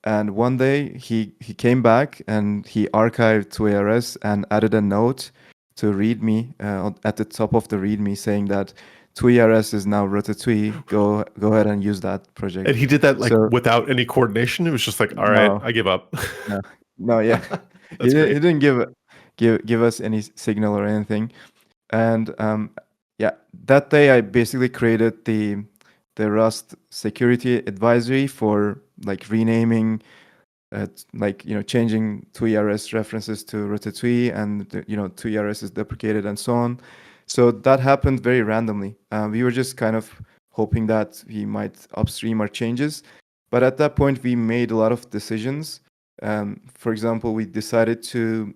And one day he came back and he archived TUIs and added a note to README at the top of the README saying that TUIs is now Ratatui. Go ahead and use that project. And he did that like without any coordination. It was just like, all right, I give up. No, yeah, he didn't give us any signal or anything. And yeah, that day I basically created the Rust security advisory for like renaming, like changing TUIs references to Ratatouille, and TUIs is deprecated and so on. So that happened very randomly. We were just kind of hoping that we might upstream our changes, but at that point we made a lot of decisions. For example, we decided to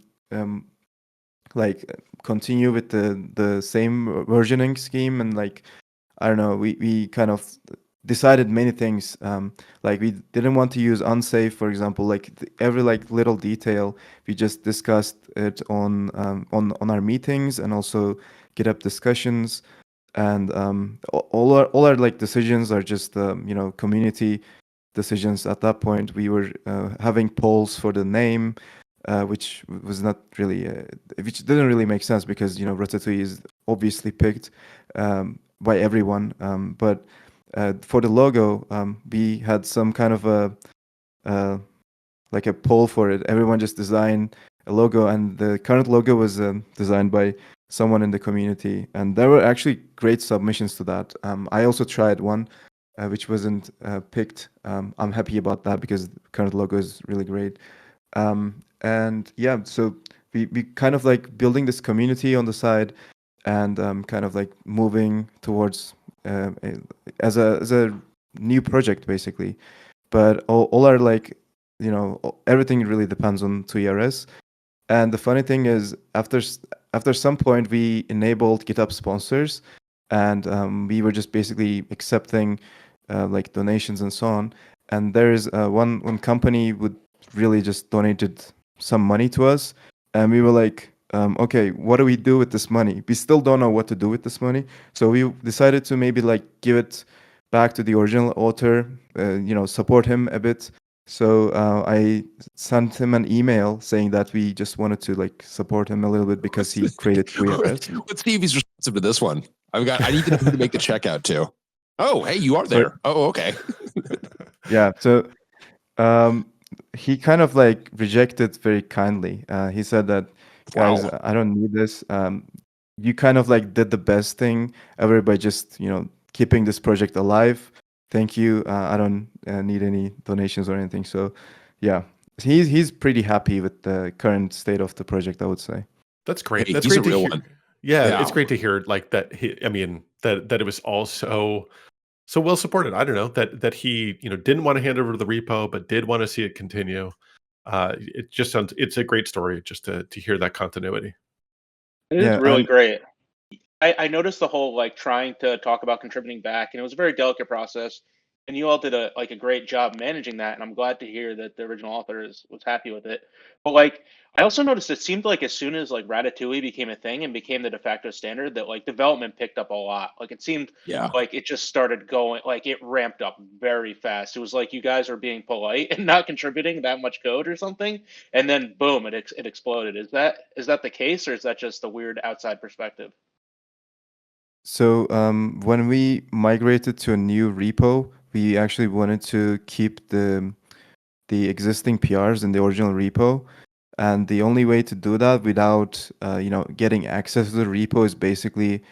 like continue with the same versioning scheme, and like I don't know, we kind of decided many things. Like we didn't want to use unsafe, for example, like every like little detail we just discussed it on our meetings and also GitHub discussions. And all our like decisions are just community decisions. At that point we were having polls for the name, which was not really which didn't really make sense, because Ratatouille is obviously picked by everyone, but for the logo, we had some kind of a like a poll for it. Everyone just designed a logo, and the current logo was designed by someone in the community, and there were actually great submissions to that. I also tried one which wasn't picked. I'm happy about that because the current logo is really great. And yeah, so we kind of like building this community on the side, and kind of like moving towards as a new project basically. But all are like everything really depends on TUIs. And the funny thing is, after some point we enabled GitHub sponsors, and we were just basically accepting like donations and so on. And there is one company would really just donated some money to us, and we were like, okay, what do we do with this money? We still don't know what to do with this money, so we decided to maybe like give it back to the original author, support him a bit. So I sent him an email saying that we just wanted to like support him a little bit because he created TUIs. Let's see if he's responsive to this one. I need to know who to make the checkout to. Oh, hey, you are there. Oh, okay. Yeah. So he kind of like rejected very kindly. He said that, guys, Wow. I don't need this. You kind of like did the best thing ever by just keeping this project alive. Thank you. I don't need any donations or anything. So yeah, he's pretty happy with the current state of the project, I would say. That's great. Hey, That's he's great a to real hear. one. Yeah, it's great to hear like that. That it was all so well supported. I don't know that he didn't want to hand over the repo, but did want to see it continue. It just sounds, it's a great story just to hear that continuity. It is really great. I noticed the whole like trying to talk about contributing back, and it was a very delicate process. And you all did a great job managing that, and I'm glad to hear that the original author was happy with it. But like, I also noticed it seemed like as soon as like Ratatouille became a thing and became the de facto standard, that like development picked up a lot. Like it seemed like it just started going, like it ramped up very fast. It was like you guys were being polite and not contributing that much code or something, and then boom, it exploded. Is that the case, or is that just a weird outside perspective? So when we migrated to a new repo, we actually wanted to keep the existing PRs in the original repo, and the only way to do that without getting access to the repo is basically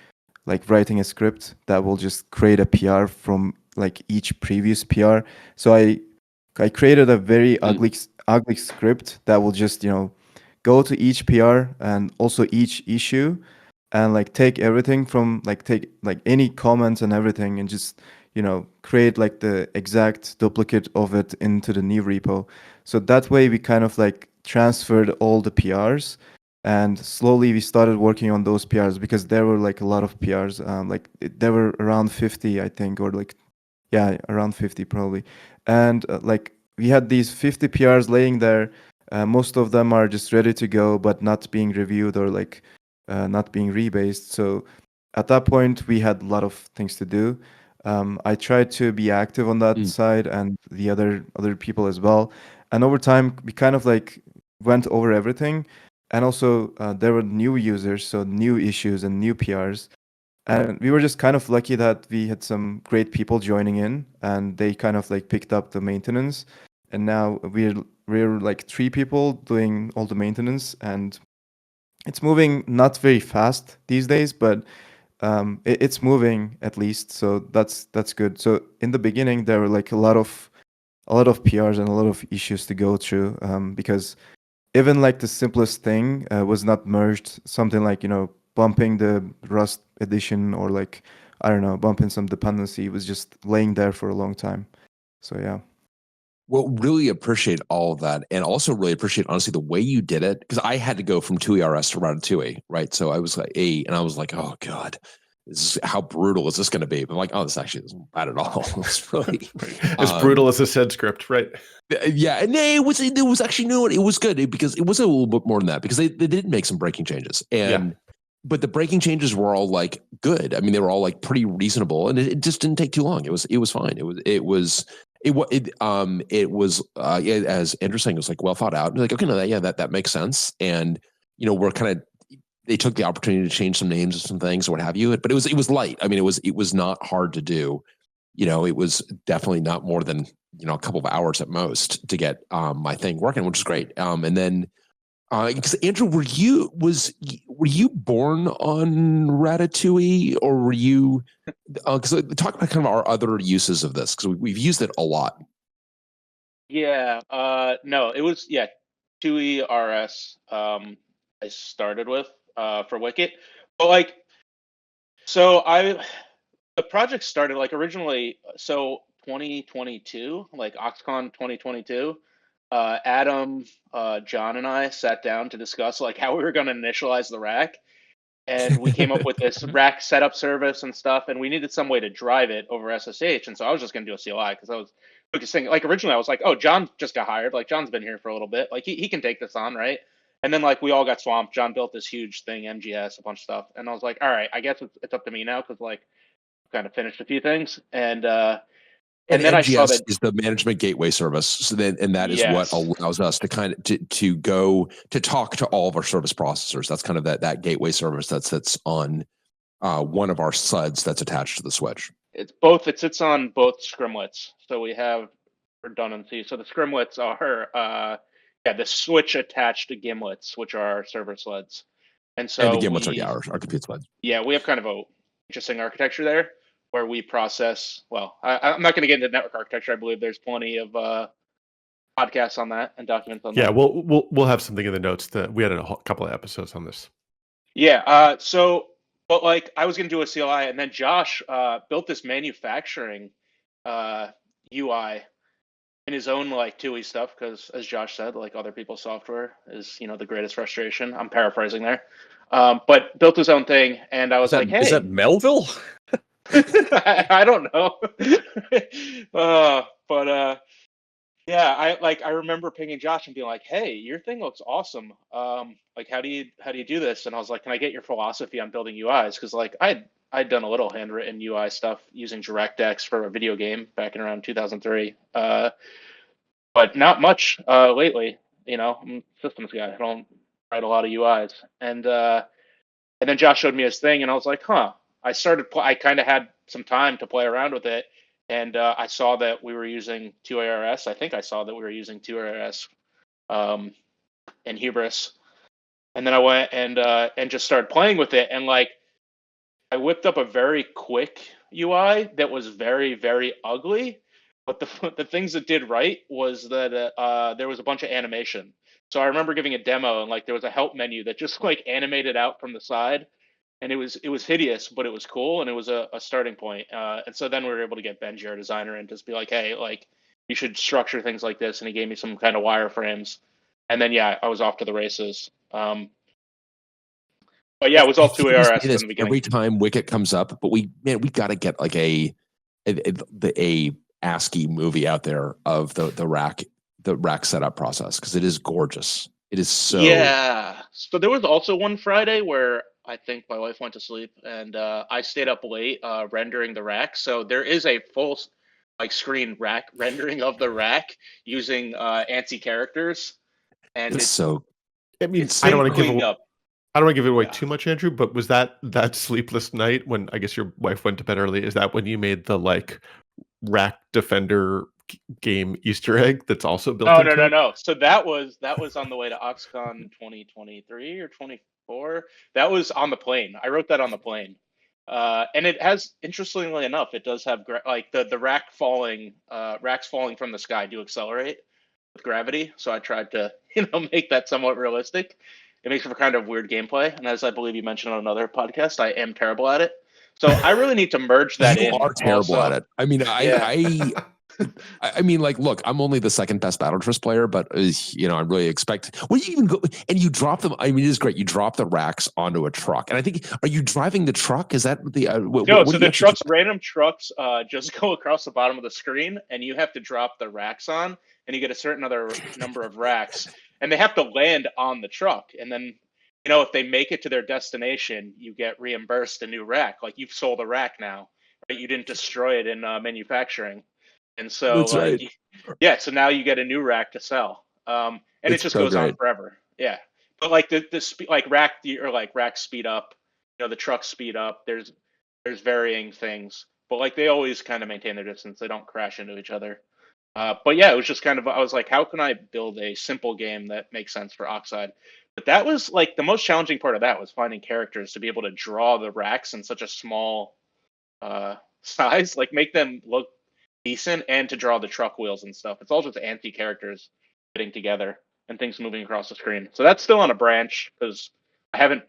like writing a script that will just create a PR from like each previous PR. So I created a very ugly script that will just go to each PR and also each issue, and like take everything from take any comments and everything, and just create like the exact duplicate of it into the new repo. So that way we kind of like transferred all the PRs, and slowly we started working on those PRs because there were like a lot of PRs. There were around 50, I think, or like yeah, around 50 probably. And like we had these 50 PRs laying there. Most of them are just ready to go, but not being reviewed or like not being rebased. So at that point, we had a lot of things to do. I tried to be active on that side and the other people as well. And over time, we kind of like went over everything. And also, there were new users, so new issues and new PRs. And we were just kind of lucky that we had some great people joining in, and they kind of like picked up the maintenance. And now we're like 3 people doing all the maintenance, and it's moving not very fast these days, but it's moving at least. So that's good. So in the beginning, there were like a lot of PRs and a lot of issues to go through, because even like the simplest thing was not merged. Something like bumping the Rust edition, or like I don't know, bumping some dependency was just laying there for a long time. So yeah. Well, really appreciate all of that, and also really appreciate honestly the way you did it, because I had to go from TUIs to Ratatui, right? So I was like and I was like, oh god, how brutal is this going to be? But I'm like, oh, this actually isn't bad at all. It's really as brutal as a sed script, right? Yeah, and it was actually it was good because it was a little bit more than that, because they did make some breaking changes, and but the breaking changes were all like good. I mean, they were all like pretty reasonable, and it just didn't take too long. It was fine. It was as Andrew saying, it was like well thought out. Like, okay, no, that makes sense. And we're kind of, they took the opportunity to change some names of some things or what have you. But it was light. I mean, it was not hard to do. It was definitely not more than a couple of hours at most to get my thing working, which is great. And then because Andrew, were you born on Ratatouille, or were you? Because talk about kind of our other uses of this, because we've used it a lot. Yeah. No, it was TUI RS. I started with for Wicket, but like, so the project started like originally. So 2022, like OxCon 2022. Adam, John, and I sat down to discuss like how we were going to initialize the rack, and we came up with this rack setup service and stuff, and we needed some way to drive it over SSH. And so I was just going to do a CLI because I was just thinking, like, originally I was like, oh, John just got hired, like John's been here for a little bit, like he can take this on, right? And then like we all got swamped. John built this huge thing, MGS, a bunch of stuff, and I was like, all right, I guess it's up to me now, because like I've kind of finished a few things. And then MGS I saw that is the management gateway service. So then, and that is what allows us to kind of to go to talk to all of our service processors. That's kind of that gateway service that sits on one of our SUDs that's attached to the switch. It's both. It sits on both scrimlets, so we have redundancy. So the scrimlets are the switch attached to gimlets, which are our server sleds. And so the gimlets are our compute sleds. Yeah, we have kind of a interesting architecture there, where we process. Well, I'm not going to get into network architecture. I believe there's plenty of podcasts on that and documents on that. Yeah, we'll have something in the notes. That we had a couple of episodes on this. Yeah. But like I was going to do a CLI, and then Josh built this manufacturing UI in his own like TUI stuff, because as Josh said, like other people's software is the greatest frustration. I'm paraphrasing there, but built his own thing, and I was like, hey, is that Melville? I don't know. Yeah, I remember pinging Josh and being like, hey, your thing looks awesome. Like how do you do this? And I was like, can I get your philosophy on building UIs? Because like I'd done a little handwritten UI stuff using DirectX for a video game back in around 2003. But not much lately. I'm a systems guy. I don't write a lot of UIs. And then Josh showed me his thing, and I was like, huh, I kind of had some time to play around with it, and I saw that we were using TUIs. I think I saw that we were using TUIs and Hubris, and then I went and just started playing with it, and like I whipped up a very quick UI that was very, very ugly. But the things it did right was that there was a bunch of animation. So I remember giving a demo, and like there was a help menu that just like animated out from the side, and it was hideous, but it was cool, and it was a starting point. And so then we were able to get Benji, our designer, and just be like, hey, like you should structure things like this, and he gave me some kind of wireframes, and then yeah, I was off to the races. But yeah, it was all two ARS in the beginning. Every time Wicket comes up, but we got to get like a ASCII movie out there of the rack setup process, because it is gorgeous. It is so. Yeah. So there was also one Friday where I think my wife went to sleep and I stayed up late rendering the rack. So there is a full like screen rack rendering of the rack using ANSI characters, and it's so. I mean, I don't want to give it away too much, Andrew, but was that sleepless night when I guess your wife went to bed early? Is that when you made the like rack defender game Easter egg that's also built into it? No. So that was on the way to OxCon 2023 or 24. That was on the plane. I wrote that on the plane. And it has, interestingly enough, it does have like the racks falling from the sky do accelerate with gravity. So I tried to, make that somewhat realistic. It makes for kind of weird gameplay. And as I believe you mentioned on another podcast, I am terrible at it. So I really need to merge that in. You are terrible at it. I mean, I mean, like, look, I'm only the second best Battletrist player, but I really expect. Well, you even go and you drop them. I mean, it is great. You drop the racks onto a truck, and I think, are you driving the truck? Is that the? No. So the trucks, random trucks, just go across the bottom of the screen, and you have to drop the racks on, and you get a certain other number of racks, and they have to land on the truck, and then. If they make it to their destination, you get reimbursed a new rack. Like you've sold a rack now, right? You didn't destroy it in manufacturing, and so right. So now you get a new rack to sell, and it just goes on forever. Yeah, but like the like racks speed up, the trucks speed up. There's varying things, but like they always kind of maintain their distance. They don't crash into each other. But yeah, it was just kind of, I was like, how can I build a simple game that makes sense for Oxide? But that was like the most challenging part of that was finding characters to be able to draw the racks in such a small size, like make them look decent, and to draw the truck wheels and stuff. It's all just ANSI characters fitting together and things moving across the screen. So that's still on a branch because I haven't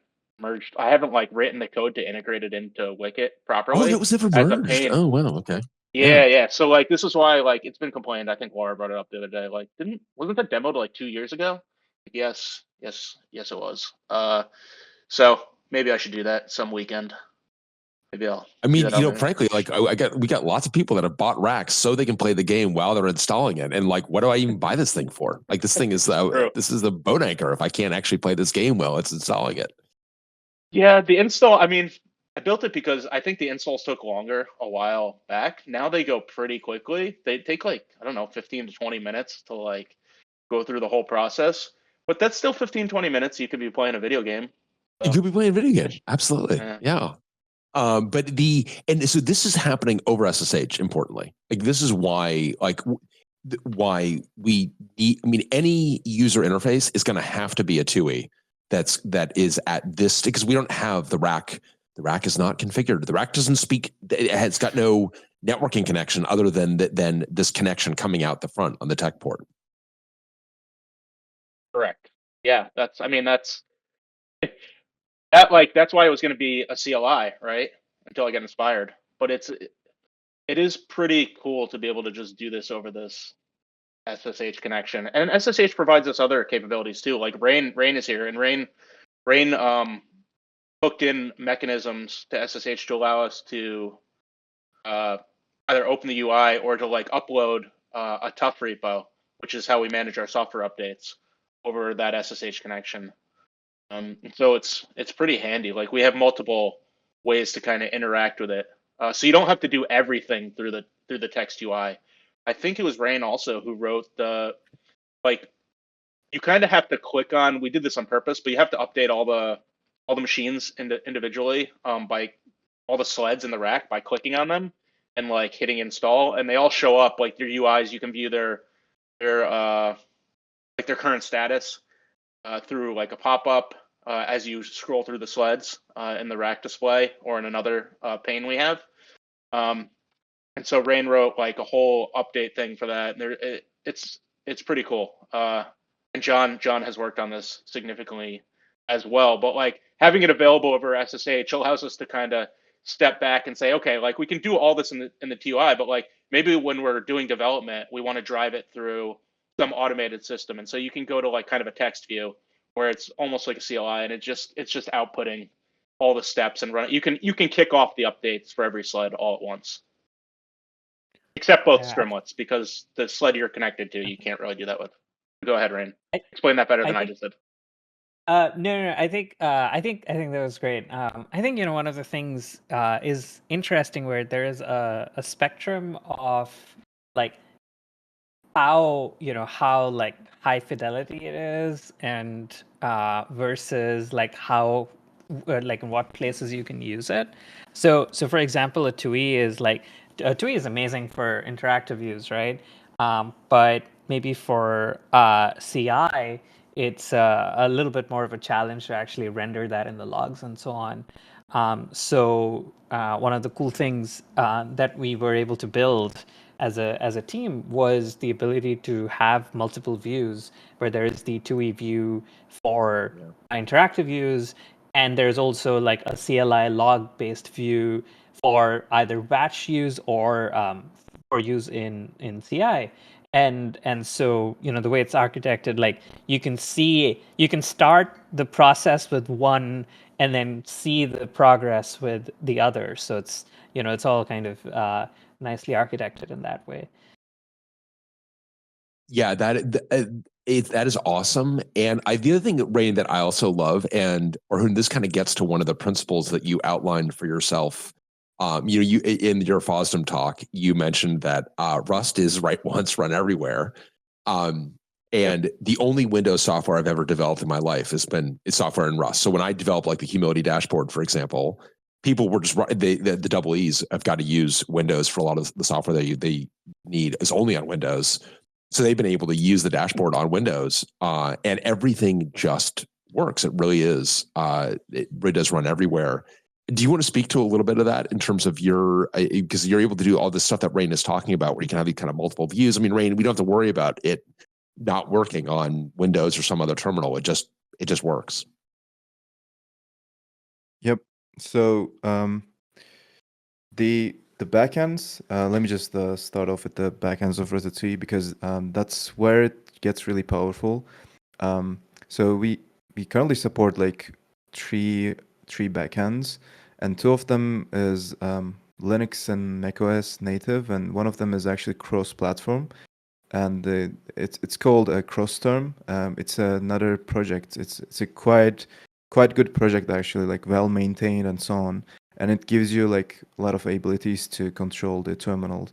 like written the code to integrate it into Wicket properly. Oh, it was never merged. Oh, wow. Okay. Yeah. So like this is why like it's been complained. I think Laura brought it up the other day. Like wasn't that demoed like 2 years ago? Yes, it was. So maybe I should do that some weekend. Maybe I'll. I mean, frankly, like we got lots of people that have bought racks so they can play the game while they're installing it. And like, what do I even buy this thing for? Like, this thing is this is the boat anchor. If I can't actually play this game well, it's installing it. Yeah, the install. I mean, I built it because I think the installs took longer a while back. Now they go pretty quickly. They take like, I don't know, 15 to 20 minutes to like go through the whole process. But that's still 15, 20 minutes. You could be playing a video game. So. You could be playing a video game. Absolutely. Yeah. But so this is happening over SSH, importantly. Like, this is why, why we need, I mean, any user interface is going to have to be a TUI that is at this, because we don't have the rack. The rack is not configured. The rack doesn't speak. It's got no networking connection other than this connection coming out the front on the tech port. Correct. Yeah, that's why it was going to be a CLI, right? Until I got inspired. But it is pretty cool to be able to just do this over this SSH connection. And SSH provides us other capabilities too. Like Rain is here, and Rain hooked in mechanisms to SSH to allow us to either open the UI or to like upload a tough repo, which is how we manage our software updates over that SSH connection. So it's pretty handy. Like, we have multiple ways to kind of interact with it. So you don't have to do everything through the text UI. I think it was Rain also who wrote you kind of have to click on, we did this on purpose, but you have to update all the machines individually by all the sleds in the rack by clicking on them and like hitting install, and they all show up like your UIs. You can view their current status through like a pop-up as you scroll through the sleds in the rack display or in another pane we have. And so Rain wrote like a whole update thing for that. And it's pretty cool. And John has worked on this significantly as well. But like having it available over SSH allows us to kind of step back and say, okay, like we can do all this in the TUI, but like maybe when we're doing development, we want to drive it through some automated system. And so you can go to like kind of a text view where it's almost like a CLI, and it's just outputting all the steps and run it. You can kick off the updates for every sled all at once. Except both Streamlets, because the sled you're connected to, you can't really do that with. Go ahead, Rain. Explain that better than I just did. No. I think that was great. I think one of the things is interesting where there is a spectrum of like how like high fidelity it is, and versus like how like in what places you can use it. So for example, a TUI is like. TUI is amazing for interactive views, right? But maybe for CI, it's a little bit more of a challenge to actually render that in the logs and so on. So one of the cool things that we were able to build as a team was the ability to have multiple views, where there is the TUI view for interactive views, and there's also like a CLI log-based view for either batch use or for use in CI. And so the way it's architected, like you can start the process with one and then see the progress with the other. So it's it's all kind of nicely architected in that way. Yeah, that is awesome. And the other thing, Rain, that I also love, and Orhun, this kind of gets to one of the principles that you outlined for yourself. You in your FOSDEM talk, you mentioned that Rust is write once, run everywhere. And the only Windows software I've ever developed in my life is software in Rust. So when I develop like the humility dashboard, for example, people were just the double E's have got to use Windows for a lot of the software they need is only on Windows. So they've been able to use the dashboard on Windows, and everything just works. It really is. It really does run everywhere. Do you want to speak to a little bit of that in terms of because you're able to do all this stuff that Rain is talking about, where you can have these kind of multiple views? I mean, Rain, we don't have to worry about it not working on Windows or some other terminal. It just works. Yep. So the backends. Let me just start off with the backends of Ratatui, because that's where it gets really powerful. So we currently support like three backends, and two of them is Linux and macOS native, and one of them is actually cross-platform, and it's called a Cross-Term. It's another project. It's a quite good project, actually, like well maintained and so on, and it gives you like a lot of abilities to control the terminal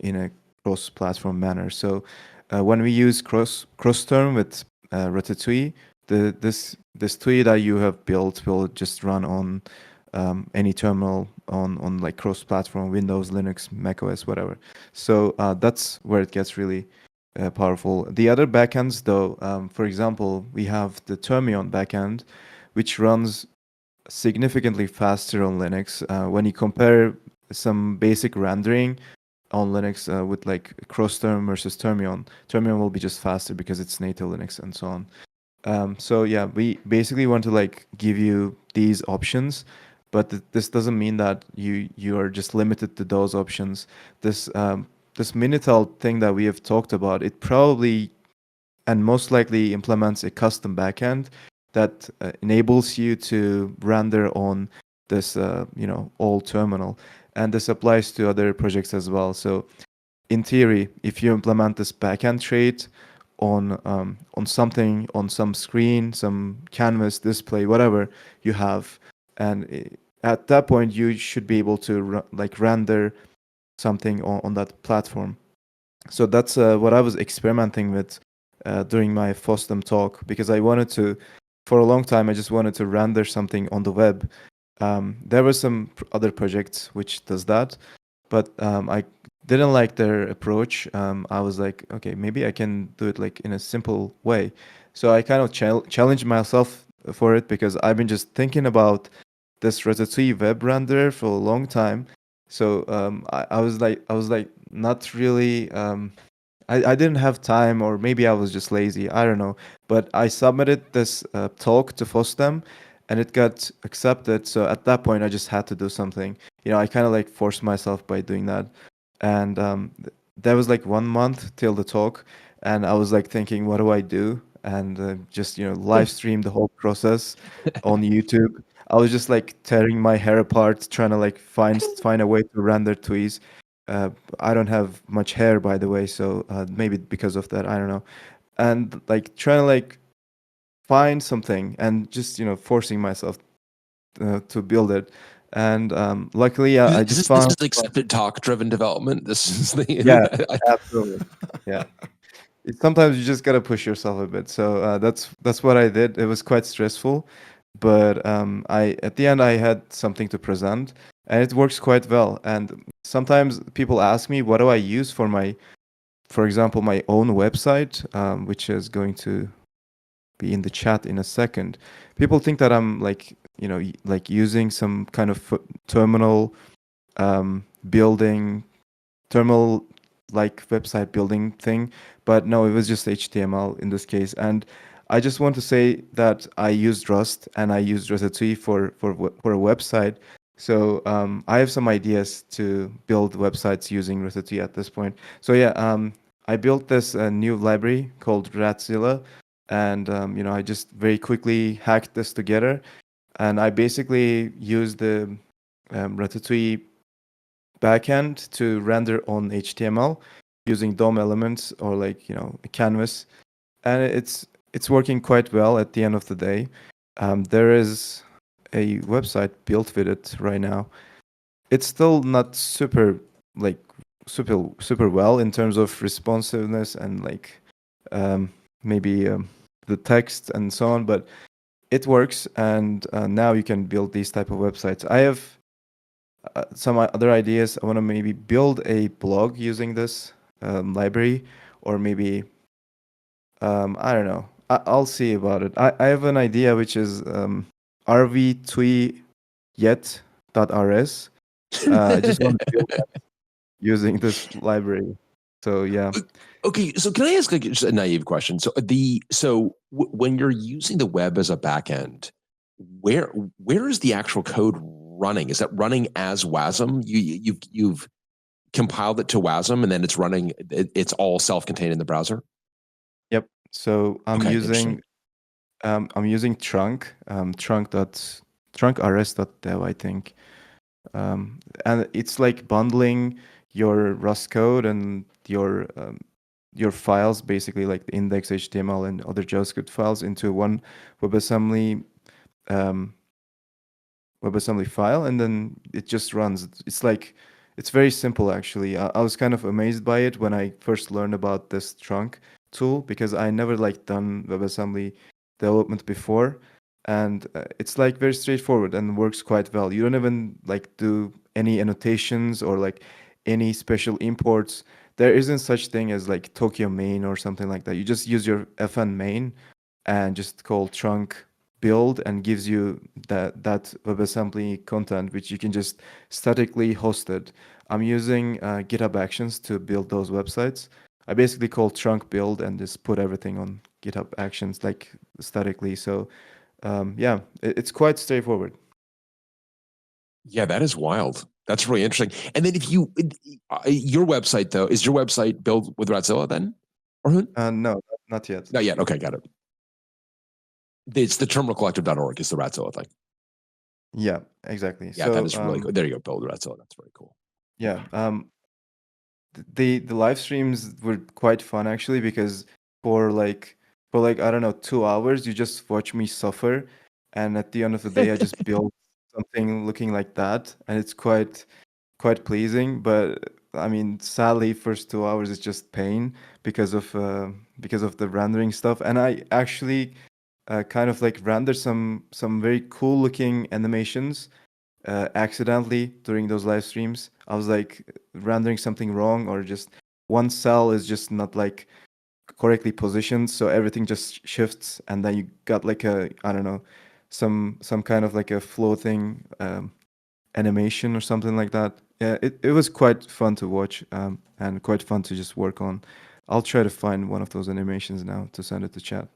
in a cross-platform manner. So when we use Cross-Term with Ratatui, this TUI that you have built will just run on any terminal on like cross-platform, Windows, Linux, macOS, whatever. So that's where it gets really powerful. The other backends, though, for example, we have the Termion backend, which runs significantly faster on Linux. When you compare some basic rendering on Linux with like Cross-Term versus Termion will be just faster because it's native Linux and so on. So yeah, we basically want to like give you these options, but this doesn't mean that you are just limited to those options. This Minital thing that we have talked about, it probably and most likely implements a custom backend that enables you to render on this old terminal, and this applies to other projects as well. So in theory, if you implement this backend trait on something, on some screen, some canvas, display, whatever you have, and at that point you should be able to render something on that platform. So that's what I was experimenting with during my FOSDEM talk, because I wanted to, for a long time, I just wanted to render something on the web, There were some other projects which does that, but I didn't like their approach. I was like, okay, maybe I can do it like in a simple way. So I kind of challenged myself for it because I've been just thinking about this Ratatouille web renderer for a long time. So I was like not really. I didn't have time, or maybe I was just lazy. I don't know. But I submitted this talk to FOSDEM, and it got accepted. So at that point, I just had to do something. I kind of like forced myself by doing that. And there was like 1 month till the talk, and I was like thinking, what do I do? And just live stream the whole process on YouTube. I was just like tearing my hair apart, trying to like find a way to render TUIs. Uh, I don't have much hair, by the way, so maybe because of that, I don't know. And like trying to like find something and just forcing myself to build it. And luckily, I just found this is accepted talk-driven development. This is the yeah, absolutely, yeah. Sometimes you just gotta push yourself a bit. So that's what I did. It was quite stressful, but I at the end I had something to present, and it works quite well. And sometimes people ask me, what do I use for example, my own website, which is going to be in the chat in a second. People think that I'm like like using some kind of terminal building terminal like website building thing, but no, it was just HTML in this case. And I just want to say that I used Rust and I used Ratatouille for a website. So I have some ideas to build websites using Ratatouille at this point. So yeah, I built this new library called Ratzilla, and I just very quickly hacked this together, and I basically used the Ratatouille backend to render on HTML using DOM elements or like a canvas, and it's working quite well at the end of the day. There is a website built with it right now. It's still not like super well in terms of responsiveness and like maybe the text and so on, but it works, and now you can build these type of websites. I have some other ideas. I want to maybe build a blog using this library, or maybe I don't know. I'll see about it. I have an idea which is rvtweet.rs. I just want to build that using this library. So yeah. Okay, so can I ask like just a naive question? So when you're using the web as a backend, where is the actual code running? Is that running as WASM? You've compiled it to WASM and then it's running. It's all self-contained in the browser. Yep. So I'm using trunk trunkrs.dev, I think, and it's like bundling your Rust code and your files, basically like the index HTML and other JavaScript files, into one WebAssembly file, and then it just runs. It's very simple actually. I was kind of amazed by it when I first learned about this trunk tool, because I never like done WebAssembly development before, and it's like very straightforward and works quite well. You don't even like do any annotations or like any special imports. There isn't such thing as like Tokyo main or something like that. You just use your fn main and just call trunk build, and gives you that WebAssembly content, which you can just statically host it. I'm using GitHub Actions to build those websites. I basically call trunk build and just put everything on GitHub Actions like statically. So yeah, it's quite straightforward. Yeah, that is wild. That's really interesting. And then if your website though, is your website built with Ratzilla then? Orhun? No, not yet. Not yet. Okay, got it. It's the terminalcollective.org is the Ratzilla thing. Yeah, exactly. Yeah, so, that is really cool. There you go, build Ratzilla. That's very cool. Yeah. The live streams were quite fun actually, because for like I don't know, 2 hours you just watch me suffer, and at the end of the day I just build something looking like that, and it's quite pleasing. But I mean, sadly, first 2 hours is just pain because of the rendering stuff, and I actually kind of like render some very cool looking animations accidentally during those live streams. I was like rendering something wrong, or just one cell is just not like correctly positioned, so everything just shifts, and then you got like a, I don't know, some kind of like a floating animation or something like that. Yeah, it was quite fun to watch, and quite fun to just work on. I'll try to find one of those animations now to send it to chat.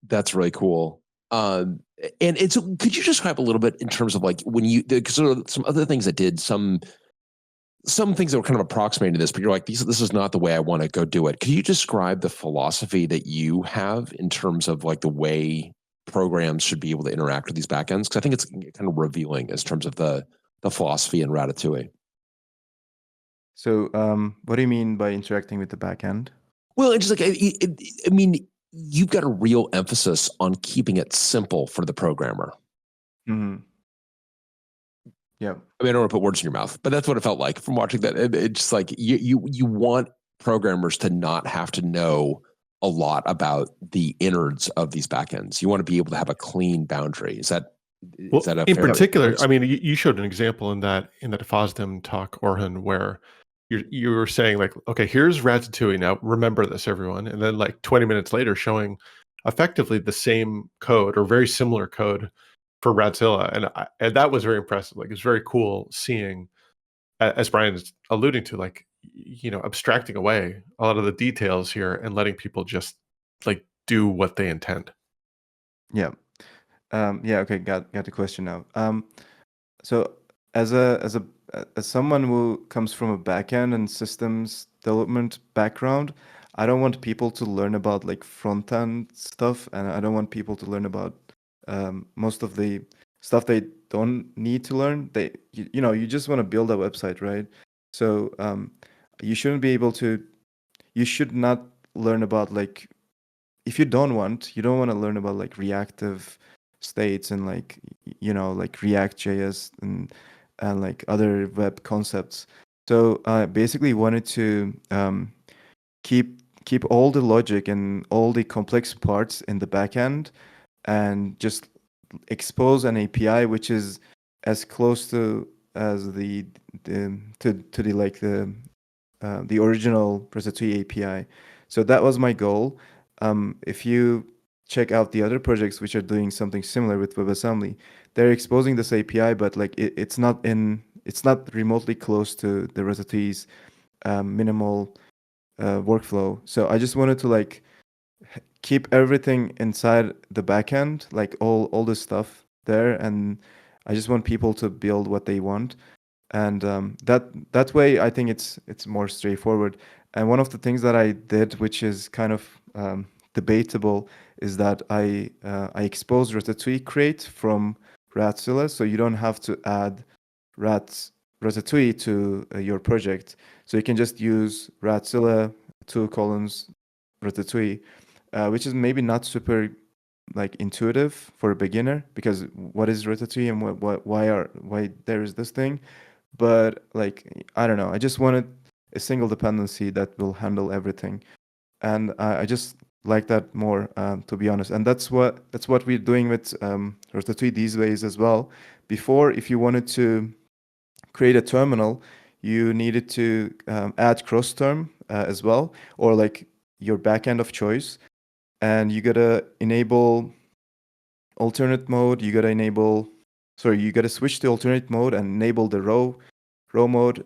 That's really cool. And it's, could you describe a little bit in terms of like when you, because there are some other things that did some things that were kind of approximating to this, but you're like, this is not the way I want to go do it. Could you describe the philosophy that you have in terms of like the way programs should be able to interact with these backends? Because I think it's kind of revealing in terms of the philosophy in Ratatouille. So, what do you mean by interacting with the backend? Well, it's just like, I mean, you've got a real emphasis on keeping it simple for the programmer. Mm-hmm. Yeah. I mean, I don't want to put words in your mouth, but that's what it felt like from watching that. It's just like you want programmers to not have to know a lot about the innards of these backends. You want to be able to have a clean boundary. Is that a in fair particular? I mean, you showed an example in that FOSDEM talk, Orhun, where you were saying like, okay, here's Ratatouille. Now remember this, everyone, and then like 20 minutes later, showing effectively the same code or very similar code for Radzilla, and that was very impressive. Like, it's very cool seeing, as Bryan is alluding to, like, you know, abstracting away a lot of the details here and letting people just like do what they intend. Yeah. Yeah. Okay. Got the question now. So as someone who comes from a backend and systems development background, I don't want people to learn about like front end stuff, and I don't want people to learn about most of the stuff they don't need to learn. You know, you just want to build a website, right? So you shouldn't be able to. You should not learn about like, if you don't want to learn about like reactive states and like, you know, like React.js and like other web concepts. So I basically wanted to keep all the logic and all the complex parts in the backend, and just expose an API which is as close to as the original Ratatouille API. So that was my goal. If you check out the other projects which are doing something similar with WebAssembly, they're exposing this API, but like it's not remotely close to the Ratatouille's minimal workflow. So I just wanted to like keep everything inside the backend, like all the stuff there, and I just want people to build what they want, and that way I think it's more straightforward. And one of the things that I did, which is kind of debatable, is that I exposed Ratatouille crate from Ratzilla, so you don't have to add Ratatouille to your project. So you can just use Ratzilla 2:: Ratatouille, which is maybe not super like intuitive for a beginner, because what is Ratatouille and why there is this thing. But like, I don't know, I just wanted a single dependency that will handle everything, and I just like that more, to be honest. And that's what we're doing with Ratatouille these days as well. Before, if you wanted to create a terminal, you needed to add cross term as well, or like your backend of choice, and you gotta enable alternate mode. You gotta switch to alternate mode and enable the row mode.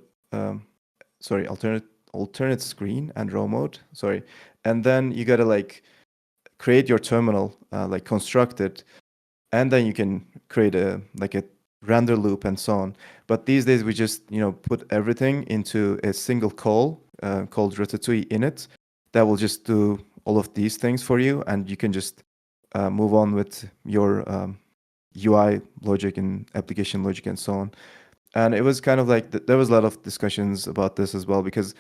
Alternate screen and row mode. Sorry, and then you gotta like create your terminal, like construct it, and then you can create a render loop and so on. But these days we just, you know, put everything into a single call called Ratatouille init that will just do all of these things for you, and you can just move on with your UI logic and application logic and so on. And it was kind of like there was a lot of discussions about this as well, because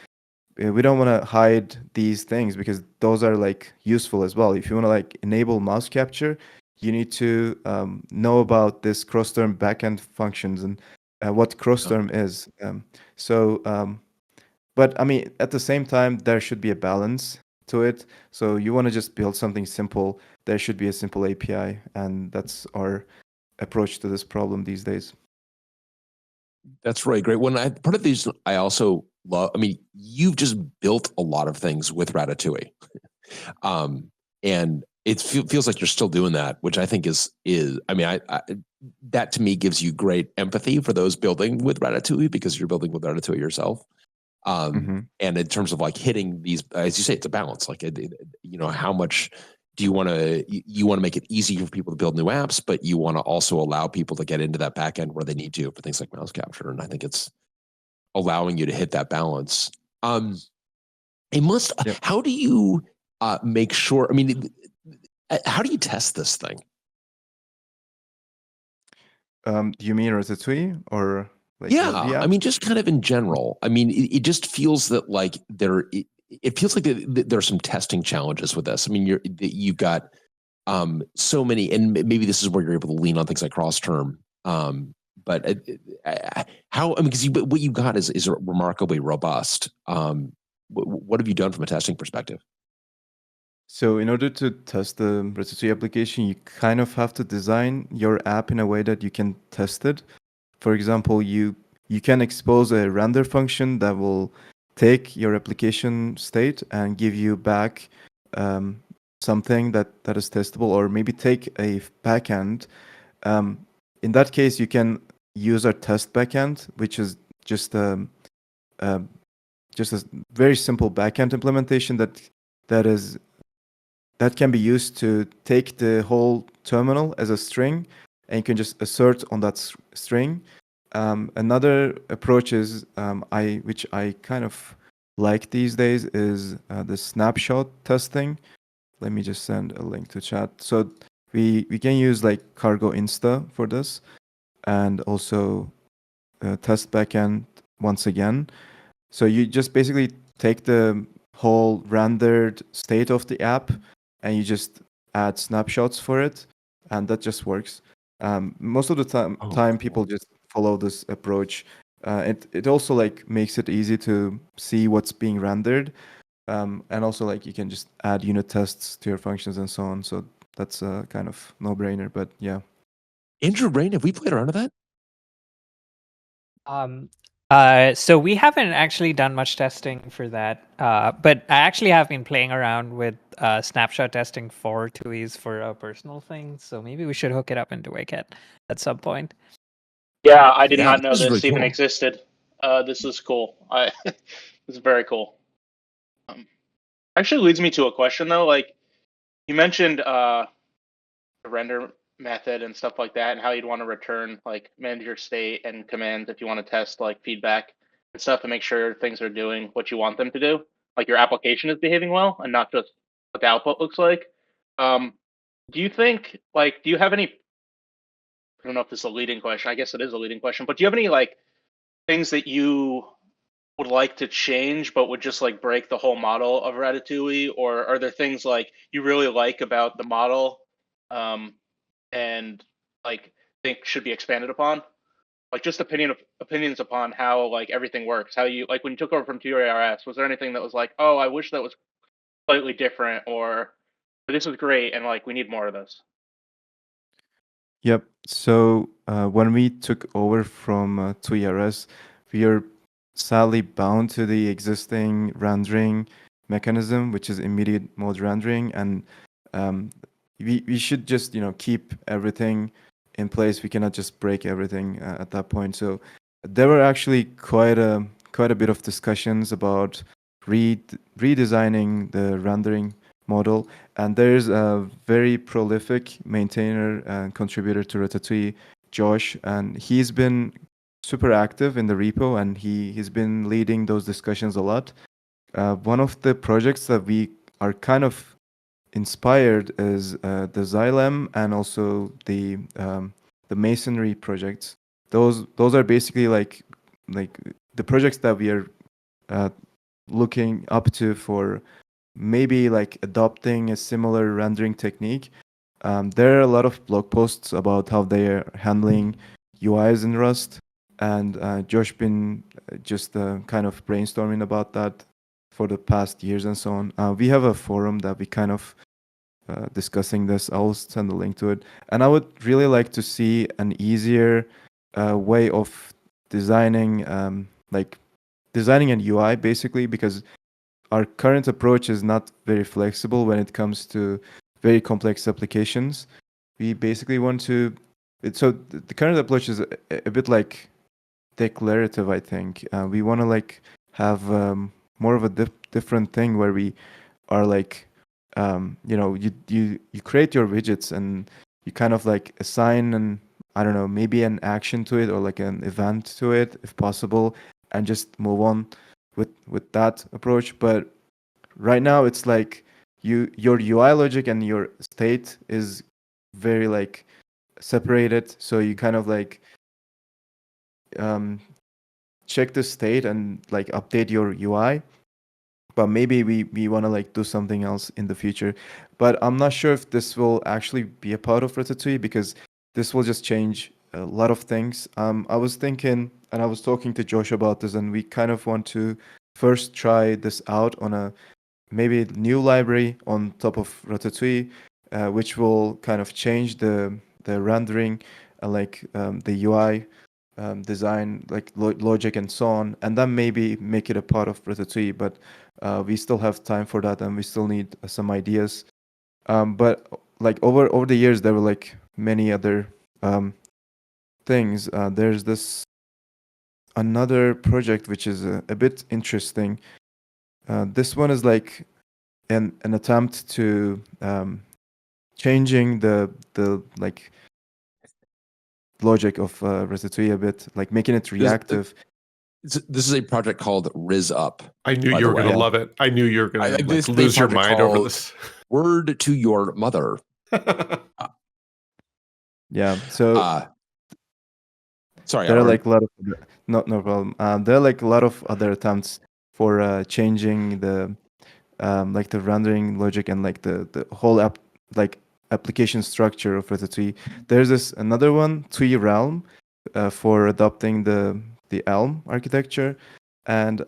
we don't want to hide these things, because those are like useful as well. If you want to like enable mouse capture, you need to know about this cross-term backend functions and what cross-term is. But I mean, at the same time, there should be a balance to it. So you want to just build something simple, there should be a simple API, and that's our approach to this problem these days. That's really great. Part of these, I also love. I mean, you've just built a lot of things with Ratatouille, and it feels like you're still doing that, which I think is. I mean, that to me gives you great empathy for those building with Ratatouille because you're building with Ratatouille yourself. And in terms of like hitting these, as you say, it's a balance. Like, how much do you want to make it easy for people to build new apps, but you want to also allow people to get into that back end where they need to for things like mouse capture. And I think it's allowing you to hit that balance. How do you make sure, I mean, how do you test this thing? Do you mean Ratatouille or? I mean, just kind of in general. I mean, it just feels that like it feels like there's some testing challenges with this. I mean, you've got so many, and maybe this is where you're able to lean on things like cross term. But because what you got is remarkably robust. What have you done from a testing perspective? So in order to test the Ratatouille application, you kind of have to design your app in a way that you can test it. For example, you can expose a render function that will take your application state and give you back something that is testable, or maybe take a backend. In that case, you can use our test backend, which is just a very simple backend implementation that can be used to take the whole terminal as a string, and you can just assert on that string. Another approach is which I kind of like these days is the snapshot testing. Let me just send a link to chat. So we can use like Cargo Insta for this, and also test backend once again. So you just basically take the whole rendered state of the app and you just add snapshots for it, and that just works. Most of the time people just follow this approach. It also like makes it easy to see what's being rendered, and also like you can just add unit tests to your functions and so on. So that's a kind of no-brainer. But yeah. Andrew, Rain, have we played around with that? So we haven't actually done much testing for that, but I actually have been playing around with snapshot testing for TUIs for a personal thing. So maybe we should hook it up into Wicket at some point. Yeah, I did not know this even existed. This is cool. This is very cool. Actually leads me to a question though. Like you mentioned the render method and stuff like that, and how you'd want to return like manager state and commands if you want to test like feedback and stuff to make sure things are doing what you want them to do, like your application is behaving well and not just what the output looks like. Do you think do you have any, I don't know if this is a leading question, I guess it is a leading question, but do you have any like things that you would like to change but would just like break the whole model of Ratatouille, or are there things like you really like about the model and like think should be expanded upon? Like just opinions upon how like everything works, how you like when you took over from TUIs, was there anything that was like, oh, I wish that was slightly different, or this is great and like we need more of this? Yep. So when we took over from TUIs, we are sadly bound to the existing rendering mechanism, which is immediate mode rendering, and we should just keep everything in place. We cannot just break everything at that point. So there were actually quite a bit of discussions about redesigning the rendering model, and there's a very prolific maintainer and contributor to Ratatouille, Josh, and he's been super active in the repo, and he's been leading those discussions a lot. One of the projects that we are kind of inspired is the Xylem and also the masonry projects. Those are basically like the projects that we are looking up to for maybe like adopting a similar rendering technique. There are a lot of blog posts about how they are handling UIs in Rust, and Josh been just kind of brainstorming about that for the past years and so on. We have a forum that we kind of discussing this. I'll send a link to it, and I would really like to see an easier way of designing designing an UI basically, because our current approach is not very flexible when it comes to very complex applications. We basically want to. So the current approach is a bit like declarative, I think. We want to have more of a different thing where we are you create your widgets and you kind of assign I don't know, maybe an action to it or an event to it if possible, and just move on with that approach. But right now it's your UI logic and your state is very separated. So you kind of check the state and update your UI. But maybe we want to do something else in the future. But I'm not sure if this will actually be a part of Ratatouille, because this will just change a lot of things. I was thinking, and I was talking to Josh about this, and we kind of want to first try this out on a maybe new library on top of Ratatouille, which will kind of change the rendering, the UI design, logic and so on, and then maybe make it a part of Ratatouille. But we still have time for that, and we still need some ideas. But over the years, there were many other things. There's this another project which is a bit interesting. This one is an attempt to changing the logic of Ratatouille a bit, making it reactive. This is a project called Riz Up. I knew you were going to love it. I knew you were going to lose your mind over this. Word to your mother. Yeah. So sorry, there are a lot of no problem. There are a lot of other attempts for changing the the rendering logic and the whole application structure of Ratatouille. There's another one, TUI Realm, for adopting the Elm architecture, and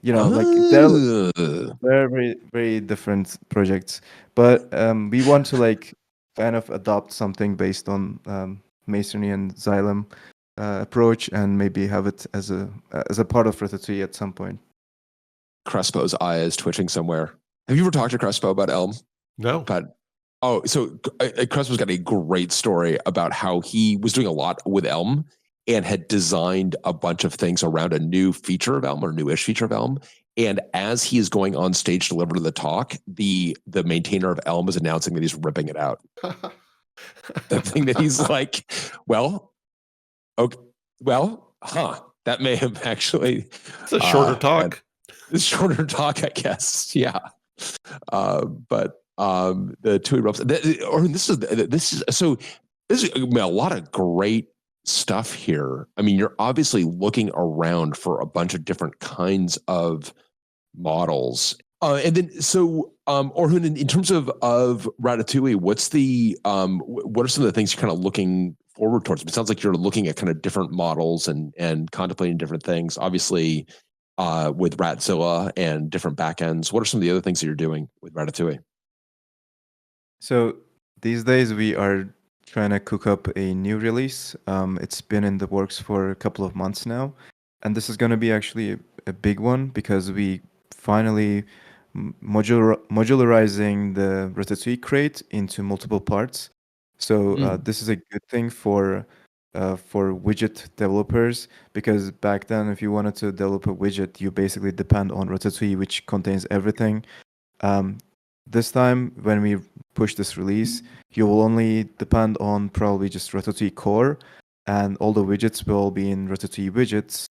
they're very, very different projects. But we want to kind of adopt something based on Masonry and Xylem approach, and maybe have it as a part of Ratatouille at some point. Crespo's eye is twitching somewhere. Have you ever talked to Crespo about Elm? No. So Crespo's got a great story about how he was doing a lot with Elm and had designed a bunch of things around a new feature of Elm, or newish feature of Elm. And as he is going on stage to deliver the talk, the maintainer of Elm is announcing that he's ripping it out. The thing that he's like, that may have actually... It's a shorter talk. It's shorter talk, I guess. Yeah. But the TUI Realms, this is a lot of great stuff here. I mean, you're obviously looking around for a bunch of different kinds of models. And then, Orhun, in terms of Ratatouille, what are some of the things you're kind of looking forward towards? It sounds like you're looking at kind of different models and contemplating different things. Obviously, with Ratzilla and different backends. What are some of the other things that you're doing with Ratatouille? So these days we are trying to cook up a new release. It's been in the works for a couple of months now, and this is going to be actually a big one, because we finally modularizing the Ratatouille crate into multiple parts. So this is a good thing for widget developers, because back then, if you wanted to develop a widget, you basically depend on Ratatouille, which contains everything. This time, when we push this release, you will only depend on probably just Ratatouille core, and all the widgets will be in Ratatouille widgets.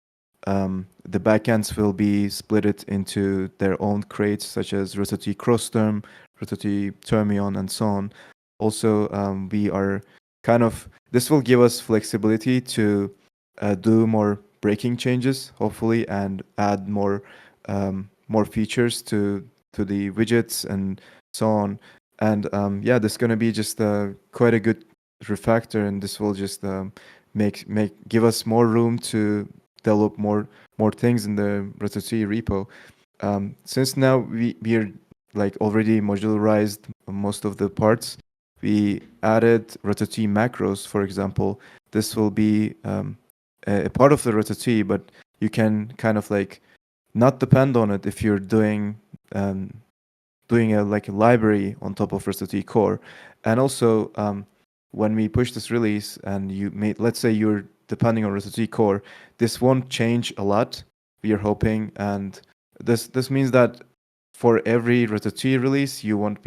The backends will be split into their own crates, such as Ratatouille Crossterm, Ratatouille Termion, and so on. Also, we are this will give us flexibility to do more breaking changes, hopefully, and add more features to the widgets and so on. And this is going to be just quite a good refactor, and this will just give us more room to develop more things in the Ratatouille repo. Since now we are already modularized most of the parts, we added Ratatouille macros, for example. This will be a part of the Ratatouille, but you can kind of like not depend on it if you're doing a like a library on top of Ratatouille core. And also when we push this release and let's say you're depending on Ratatouille core, this won't change a lot, we are hoping. And this means that for every Ratatouille release, you won't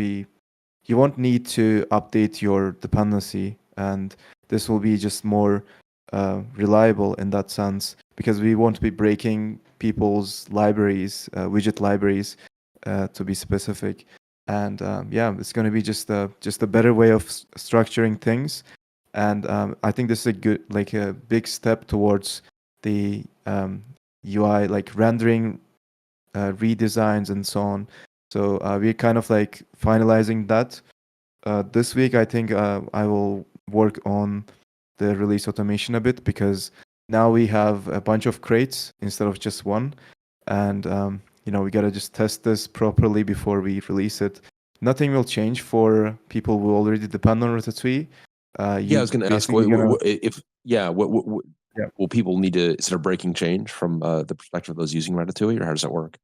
need to update your dependency, and this will be just more reliable in that sense, because we won't be breaking people's libraries, widget libraries, to be specific. And it's going to be just a better way of structuring things. And I think this is a big step towards the UI, like rendering redesigns and so on. So we're kind of like finalizing that. This week, I think I will work on the release automation a bit, because now we have a bunch of crates instead of just one. And we gotta just test this properly before we release it. Nothing will change for people who already depend on Ratatouille. I was going to ask, will people need to, instead of breaking, change from the perspective of those using Ratatouille, or how does that work?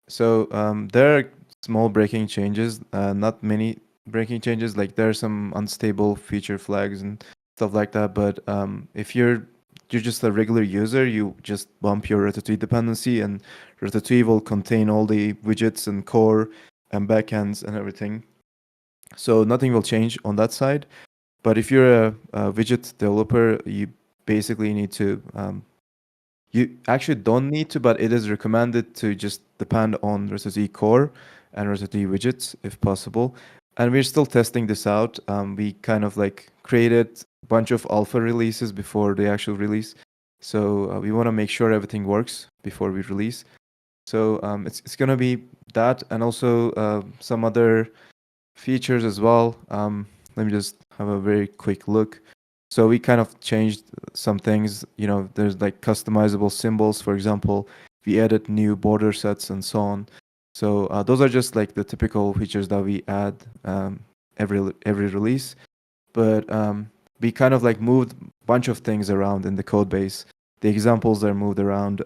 So there are small breaking changes, not many breaking changes. Like there are some unstable feature flags and stuff like that. But if you're just a regular user, you just bump your Ratatouille dependency, and Ratatouille will contain all the widgets and core and backends and everything. So nothing will change on that side. But if you're a widget developer, you basically need to you actually don't need to, but it is recommended to just depend on Ratatouille core and Ratatouille widgets if possible. And we're still testing this out. We kind of like created a bunch of alpha releases before the actual release. So we want to make sure everything works before we release. So it's going to be that, and also some other features as well. Let me just have a very quick look. So we kind of changed some things. There's like customizable symbols, for example. We added new border sets and so on. So those are just like the typical features that we add every release. But we kind of like moved a bunch of things around in the code base. The examples are moved around.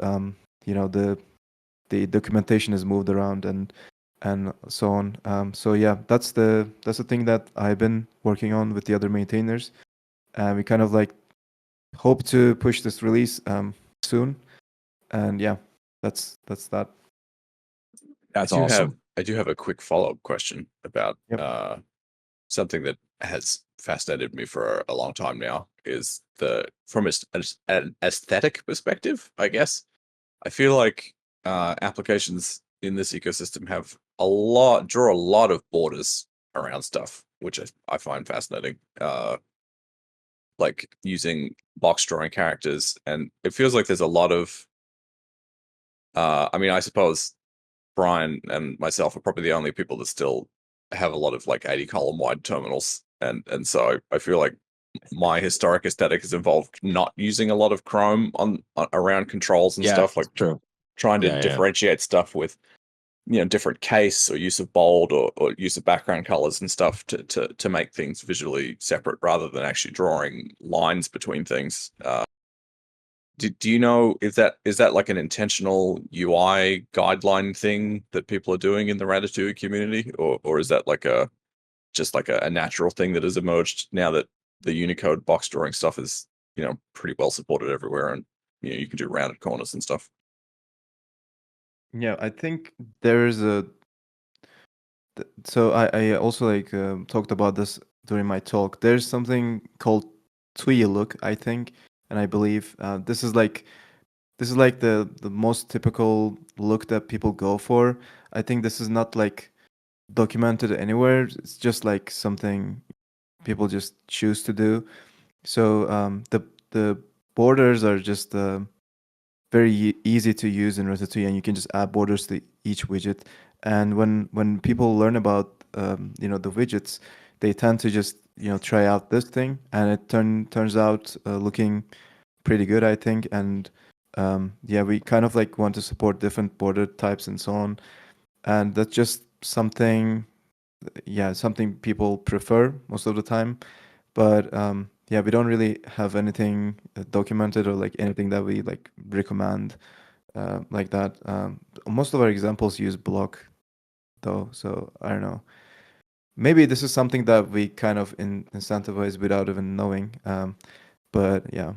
The documentation is moved around, and so on. So yeah, that's the thing that I've been working on with the other maintainers. We kind of like hope to push this release soon, and yeah, that's that. That's awesome. I do have a quick follow-up question about Yep. something that has fascinated me for a long time now. Is from an aesthetic perspective, I guess. I feel like applications in this ecosystem draw a lot of borders around stuff, which I find fascinating. Like using box drawing characters, and it feels like there's a lot of I suppose Bryan and myself are probably the only people that still have a lot of like 80 column wide terminals, and so I feel like my historic aesthetic has involved not using a lot of Chrome on around controls and stuff, like trying to differentiate stuff with different case or use of bold or use of background colors and stuff to make things visually separate rather than actually drawing lines between things. Do you know, is that like an intentional UI guideline thing that people are doing in the Ratatouille community, or is that like just like a natural thing that has emerged now that the Unicode box drawing stuff is pretty well supported everywhere, and you can do rounded corners and stuff? Yeah, I think there's so I also like talked about this during my talk. There's something called TUI look, I think, and I believe this is like the most typical look that people go for. I think this is not like documented anywhere. It's just like something people just choose to do. So the borders are just very easy to use in Ratatouille, and you can just add borders to each widget. And when people learn about the widgets, they tend to just try out this thing, and it turns out looking pretty good, I think. And we kind of like want to support different border types and so on, and that's just something people prefer most of the time. But yeah, we don't really have anything documented or like anything that we like recommend like that. Most of our examples use block though, so I don't know. Maybe this is something that we kind of incentivize without even knowing. But yeah,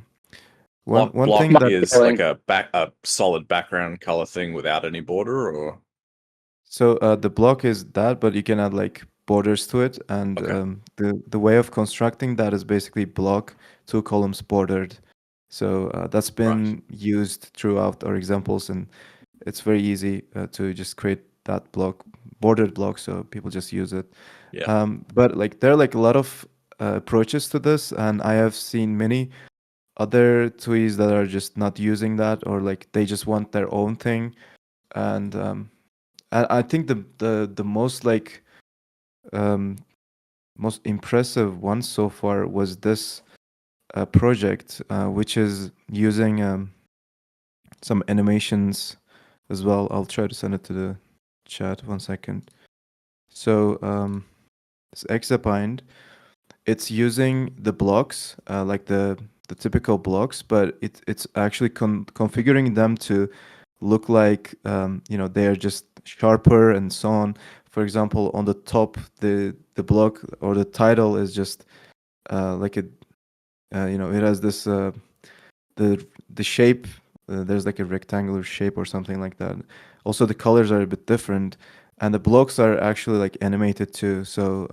one Block thing that is like a solid background color thing without any border, or so the block is that, but you can add like borders to it, and Okay. the way of constructing that is basically block, 2 columns bordered. So that's been used throughout our examples, and it's very easy to just create that block, bordered block, so people just use it. Yeah. But like there are like a lot of approaches to this, and I have seen many other TUIs that are just not using that, or like they just want their own thing. And I think the most like most impressive one so far was this project, which is using some animations as well. I'll try to send it to the chat 1 second. So this Exabind, it's using the blocks, like the typical blocks, but it's actually configuring them to look like they are just sharper and so on. For example, on the top, the block or the title is just like a it has this the shape. There's like a rectangular shape or something like that. Also, the colors are a bit different, and the blocks are actually like animated too. So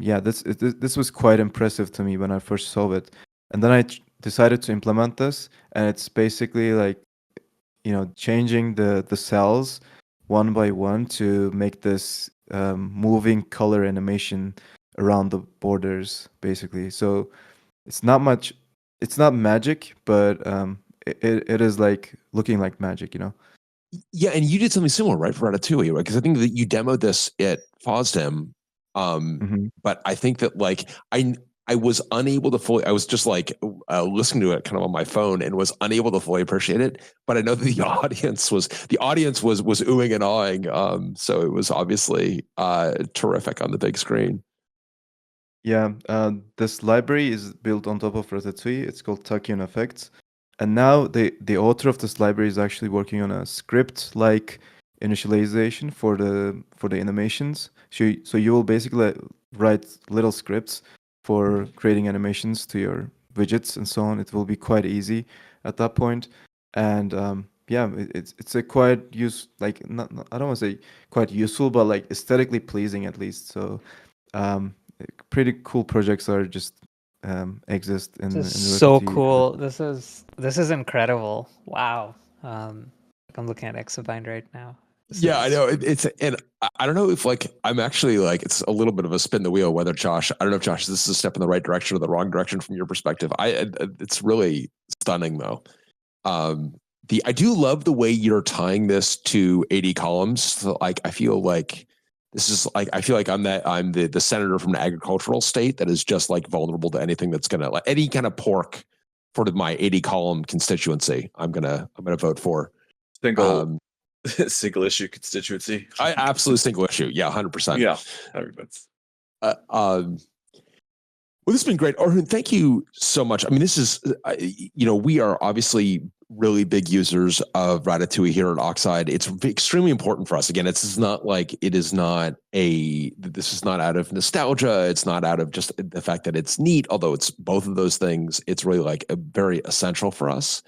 yeah, this was quite impressive to me when I first saw it, and then I decided to implement this, and it's basically like changing the cells one by one to make this moving color animation around the borders, basically. So it's not much, it's not magic, but it is like looking like magic, Yeah, and you did something similar, right, for Ratatouille, right? Because I think that you demoed this at FOSDEM, Mhm. but I think that like I was unable to fully. I was just like listening to it kind of on my phone and was unable to fully appreciate it. But I know that the audience was oohing and awing. So it was obviously terrific on the big screen. Yeah, this library is built on top of Ratatouille. It's called Tachyon Effects. And now the author of this library is actually working on a script-like initialization for the animations. So you will basically write little scripts for creating animations to your widgets and so on. It will be quite easy at that point. And yeah, it's a quite like I don't want to say quite useful, but like aesthetically pleasing at least. So um, pretty cool projects are just exist in This is in so Ratatouille. cool. This is incredible. Wow. I'm looking at Exabind right now. Yeah, I know it's, and I don't know if like I'm actually like it's a little bit of a spin the wheel. Whether Josh, I don't know if Josh, this is a step in the right direction or the wrong direction from your perspective. It's really stunning though. I do love the way you're tying this to 80 columns. So, like I feel like this is like I feel like I'm the senator from an agricultural state that is just like vulnerable to anything that's gonna like any kind of pork for my 80 column constituency. I'm gonna vote for. Single issue constituency. I absolutely single issue. Yeah, 100%. Yeah, everybody's. Well, this has been great. Orhun, thank you so much. I mean, this is, we are obviously really big users of Ratatouille here at Oxide. It's extremely important for us. Again, this is not out of nostalgia. It's not out of just the fact that it's neat, although it's both of those things. It's really like a very essential for us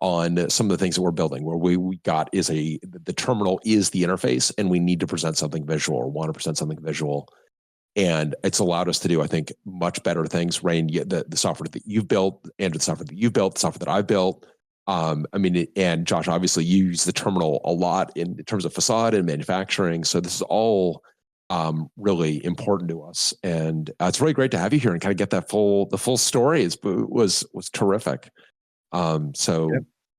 on some of the things that we're building, where we got is the terminal is the interface, and we need to present something visual or want to present something visual. And it's allowed us to do, I think, much better things. Rain, the software that you've built, and the software that you've built, the software that I've built. And Josh, obviously, you use the terminal a lot in terms of facade and manufacturing. So this is all really important to us, and it's really great to have you here and kind of get the full story. It was terrific.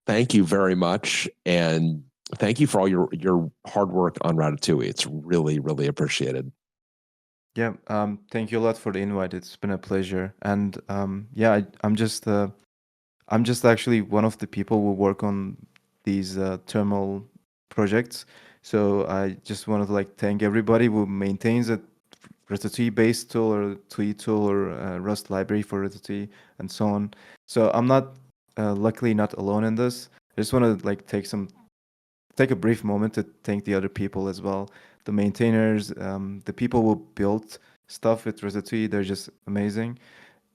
Thank you very much, and thank you for all your hard work on Ratatouille. It's really, really appreciated. Yeah, thank you a lot for the invite. It's been a pleasure. And yeah, I'm just actually one of the people who work on these thermal projects. So I just want to like thank everybody who maintains it Ratatouille based tool or TUI tool or Rust library for Ratatouille and so on. So I'm not luckily not alone in this. I just want to like take a brief moment to thank the other people as well, the maintainers, the people who built stuff with Ratatouille. They're just amazing.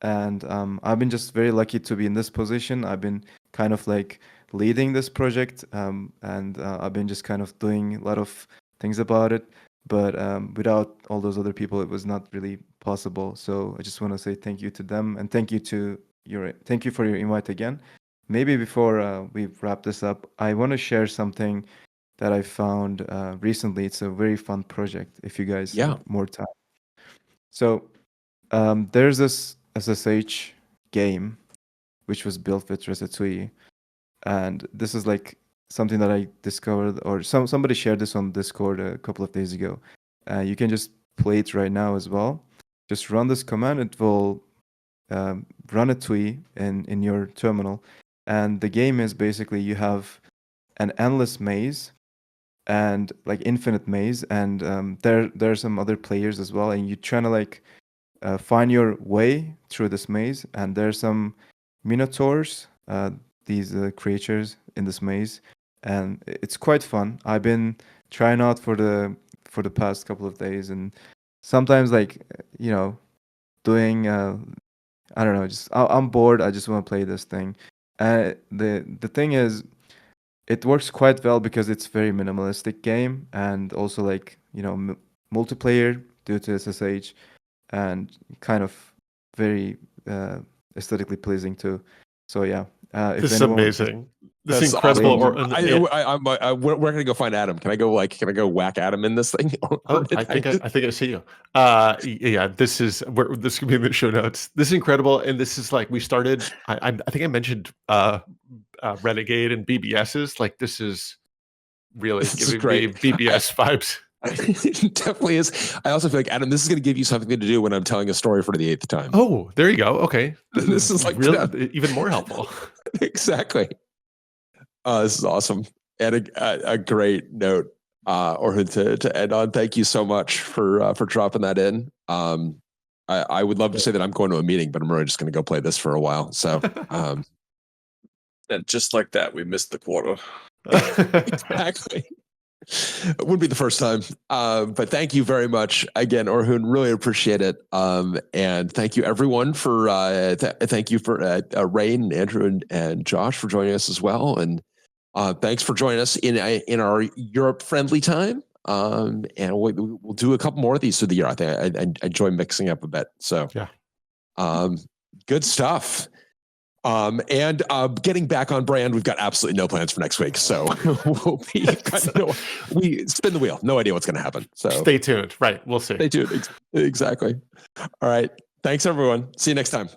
And I've been just very lucky to be in this position. I've been kind of like leading this project, and I've been just kind of doing a lot of things about it. But without all those other people, it was not really possible. So I just want to say thank you to them, and thank you for your invite again. Maybe before we wrap this up, I want to share something that I found recently. It's a very fun project. If you guys have more time, so there's this SSH game which was built with Ratatouille, and this is like something that I discovered, or somebody shared this on Discord a couple of days ago. You can just play it right now as well. Just run this command. It will run a TUI in your terminal, and the game is basically you have an endless maze and like infinite maze, and there are some other players as well, and you're trying to like find your way through this maze, and there's some minotaurs, these creatures in this maze, and it's quite fun. I've been trying out for the past couple of days, and sometimes like doing I don't know, just I'm bored. I just want to play this thing. The thing is, it works quite well because it's very minimalistic game, and also like multiplayer due to SSH, and kind of very aesthetically pleasing too. So yeah, this is amazing. This is incredible. We're gonna go find Adam. Can I go whack Adam in this thing? I think I see you. Yeah, this could be in the show notes. This is incredible, and this is like we started. I think I mentioned Renegade and BBSs. Like this is really giving me BBS vibes. It definitely is. I also feel like, Adam, this is going to give you something to do when I'm telling a story for the 8th time. Oh, there you go. Okay, this is like even more helpful. Exactly. This is awesome, and a great note, Orhun, to end on. Thank you so much for dropping that in. I would love to say that I'm going to a meeting, but I'm really just going to go play this for a while. So, and just like that, we missed the quarter. Exactly. It wouldn't be the first time, but thank you very much again, Orhun. Really appreciate it, and thank you everyone for thank you for Rain, Andrew, and Josh for joining us as well, and thanks for joining us in our Europe friendly time. And we'll do a couple more of these through the year. I think I enjoy mixing up a bit. So yeah, good stuff. And getting back on brand, we've got absolutely no plans for next week. So we'll be we spin the wheel. No idea what's going to happen. So stay tuned. Right. We'll see. Stay tuned. Exactly. All right. Thanks, everyone. See you next time.